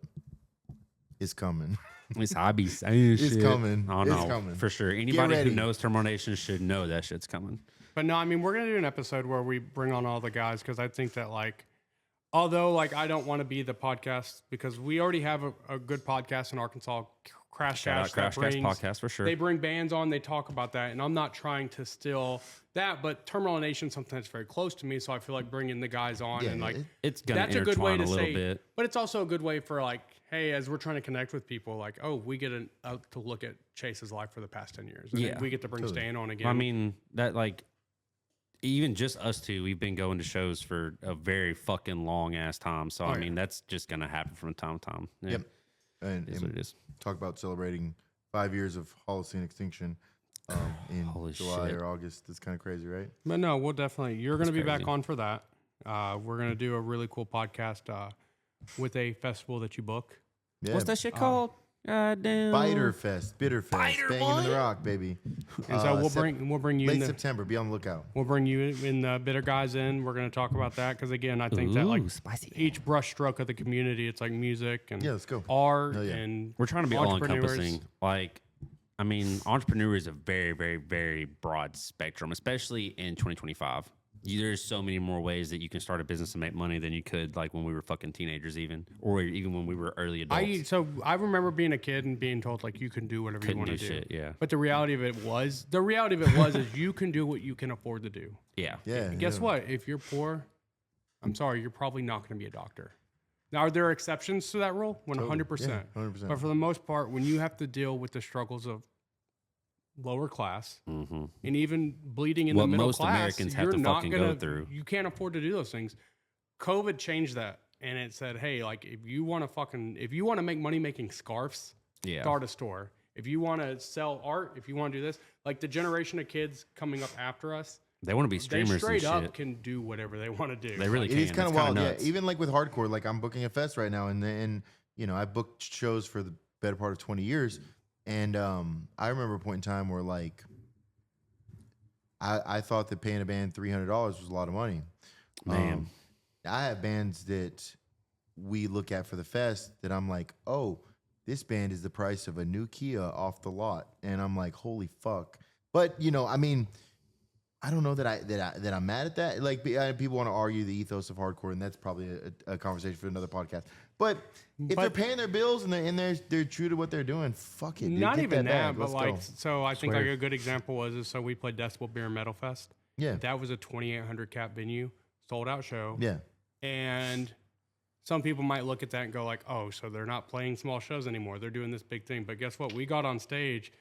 it's coming. At least I be saying It's shit. coming. Oh, It's no, coming. for sure. Anybody who ready. knows Terminal Nation should know that shit's coming. But no, I mean, we're going to do an episode where we bring on all the guys because I think that, like, although, like, I don't want to be the podcast because we already have a good podcast in Arkansas, Crash Shout out Cash. Crash that Cast brings- podcast for sure. They bring bands on, they talk about that, and I'm not trying to steal that, but Terminal Nation sometimes very close to me, so I feel like bringing the guys on Yeah, and like It's gonna that's a good way intertwine to a little say, bit. but it's also a good way for like, hey, as we're trying to connect with people, like, oh, we get to look at Chase's life for the past 10 years, and Yeah, we get to bring Stan on again. I mean, that like, even just us two, we've been going to shows for a very fucking long ass time. So, I mean, that's just going to happen from time to time. Yeah. Yep. And, It is what it is. talk about celebrating 5 years of Holocene extinction in Holy July shit. or August. That's kind of crazy, right? But no, we'll definitely. You're going to be back crazy. on for that. We're going to do a really cool podcast with a festival that you book. Yeah. What's that shit called? Goddamn. Bitter Fest. Biter, Banging in the Rock, baby. And so we'll Sep- bring you late in the, September. Be on the lookout. we'll bring you in the bitter guys in. We're going to talk about that because again, I think that like Ooh, spicy. each brush stroke of the community, it's like music and Yeah, let's go. art Hell yeah. and We're trying to be all entrepreneurs. encompassing. Like, I mean, entrepreneur is a very, very, very broad spectrum, especially in 2025. There's so many more ways that you can start a business and make money than you could like when we were fucking teenagers, or even when we were early adults. I remember being a kid and being told like you can do whatever Couldn't you want do to do. shit, yeah. But the reality of it is you can do what you can afford to do. Yeah. Yeah. Guess yeah. what? If you're poor, I'm sorry, you're probably not going to be a doctor. Now, are there exceptions to that rule? 100%. Yeah, 100%. But for the most part, when you have to deal with the struggles of lower class Mm-hmm. and even bleeding in What the middle most class, Americans have you're to not fucking gonna, go through. You can't afford to do those things. COVID changed that, and it said, hey, like if you want to make money making scarves, Yeah. start a store. If you want to sell art, if you want to do this, like the generation of kids coming up after us, They want to be they streamers straight and up shit. can do whatever they want to do. They really It can. is kind It's of wild, nuts. yeah. Even like with hardcore, like I'm booking a fest right now, and you know I booked shows for the better part of 20 years, and I remember a point in time where like I thought that paying a band $300 was a lot of money. Man. I have bands that we look at for the fest that I'm like, oh, this band is the price of a new Kia off the lot, and I'm like, holy fuck. But you know, I mean, I don't know that I'm mad at that. Like people want to argue the ethos of hardcore, and that's probably a conversation for another podcast. But if they're paying their bills and they're true to what they're doing, fuck it. Dude. Not Get even that, that, bag. but Let's like, go. so I think Swear. like a good example was so we played Decibel Beer and Metal Fest. Yeah, That was a 2,800 cap venue, sold out show. yeah, And some people might look at that and go like, oh, so they're not playing small shows anymore. They're doing this big thing. But guess what? We got on stage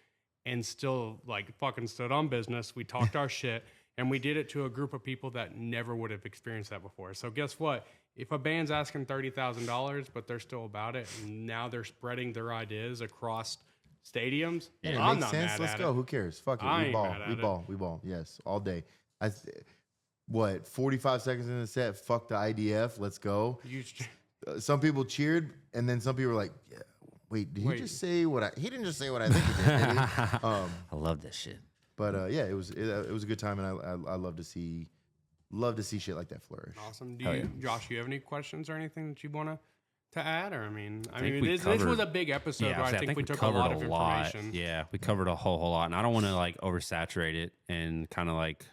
and still like fucking stood on business. We talked our shit, and we did it to a group of people that never would have experienced that before. So guess what? If a band's asking $30,000, but they're still about it, and now they're spreading their ideas across stadiums, yeah. It I'm makes not sense. mad Let's at go. it. Who cares? Fuck it. I We ain't ball. mad at We it. ball. We ball. Yes, all day. What? 45 seconds in the set. Fuck the IDF. Let's go. You, Some people cheered, and then some people were like, yeah, "Wait, did he Wait. just say what I? He didn't just say what I think he did." Did he? I love that shit. But yeah, it was a good time, and I love to see shit like that flourish. awesome. Hell yeah. Josh, you have any questions or anything that you want to to add? Or I mean, we this was covered- a big episode. Yeah, Where I think we took a lot of information. Yeah, we covered a whole lot, and I don't want to like oversaturate it and kind of like.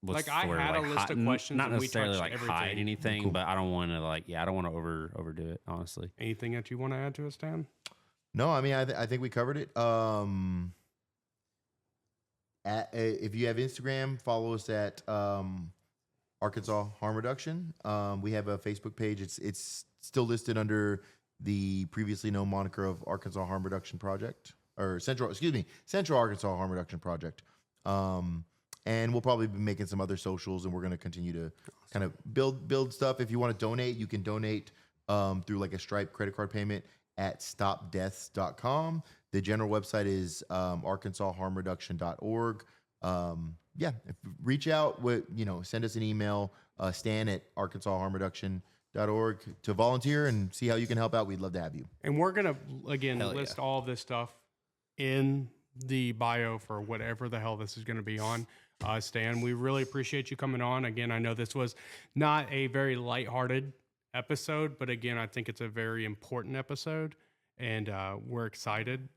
Like I had a list of questions, not and we necessarily touched like hide everything. anything, Cool. but I don't want to like, I don't want to overdo it. Honestly, Anything that you want to add to us, Dan? No, I mean, I think we covered it. If you have Instagram, follow us at Arkansas Harm Reduction. We have a Facebook page. It's still listed under the previously known moniker of Arkansas Harm Reduction Project, or Central Arkansas Harm Reduction Project. And we'll probably be making some other socials, and we're going to continue to kind of build stuff. If you want to donate, you can donate through like a Stripe credit card payment at stopdeaths.com. The general website is arkansasharmreduction.org. Reach out send us an email, Stan at arkansasharmreduction.org to volunteer and see how you can help out. We'd love to have you. And we're gonna again Hell list yeah. all of this stuff in the bio for whatever the hell this is going to be on. Stan, we really appreciate you coming on. Again, I know this was not a very lighthearted episode, but again, I think it's a very important episode, and we're excited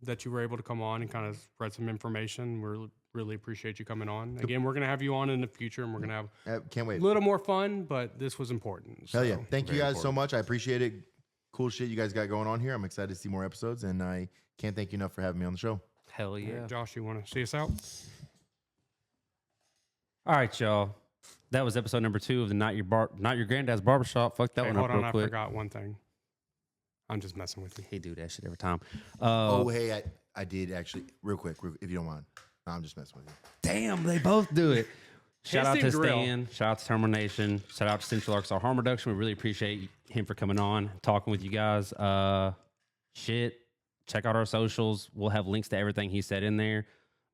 that you were able to come on and kind of spread some information. We really appreciate you coming on. Again, we're going to have you on in the future, and we're going to have Can't wait. a little more fun, but this was important. Hell yeah. So, Thank you very guys so important. much. I appreciate it. Cool shit you guys got going on here. I'm excited to see more episodes, and I can't thank you enough for having me on the show. hell yeah. Josh, you want to see us out? All right, y'all. That was episode number 2 of the Not Your Granddad's Barbershop. Fuck that Hey, one hold up on, real I quick. forgot one thing. I'm just messing with you. He do that shit every time. Hey, I did actually, real quick, if you don't mind. No, I'm just messing with you. Damn, they both do it. Shout out to Hissing Grill. Stan. Shout out to Termination. Shout out to Central Arkansas Harm Reduction. We really appreciate him for coming on, talking with you guys. Check out our socials. We'll have links to everything he said in there.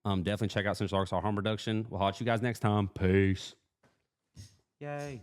Definitely check out Central Arkansas Harm Reduction. We'll holler at you guys next time. Peace. Yay.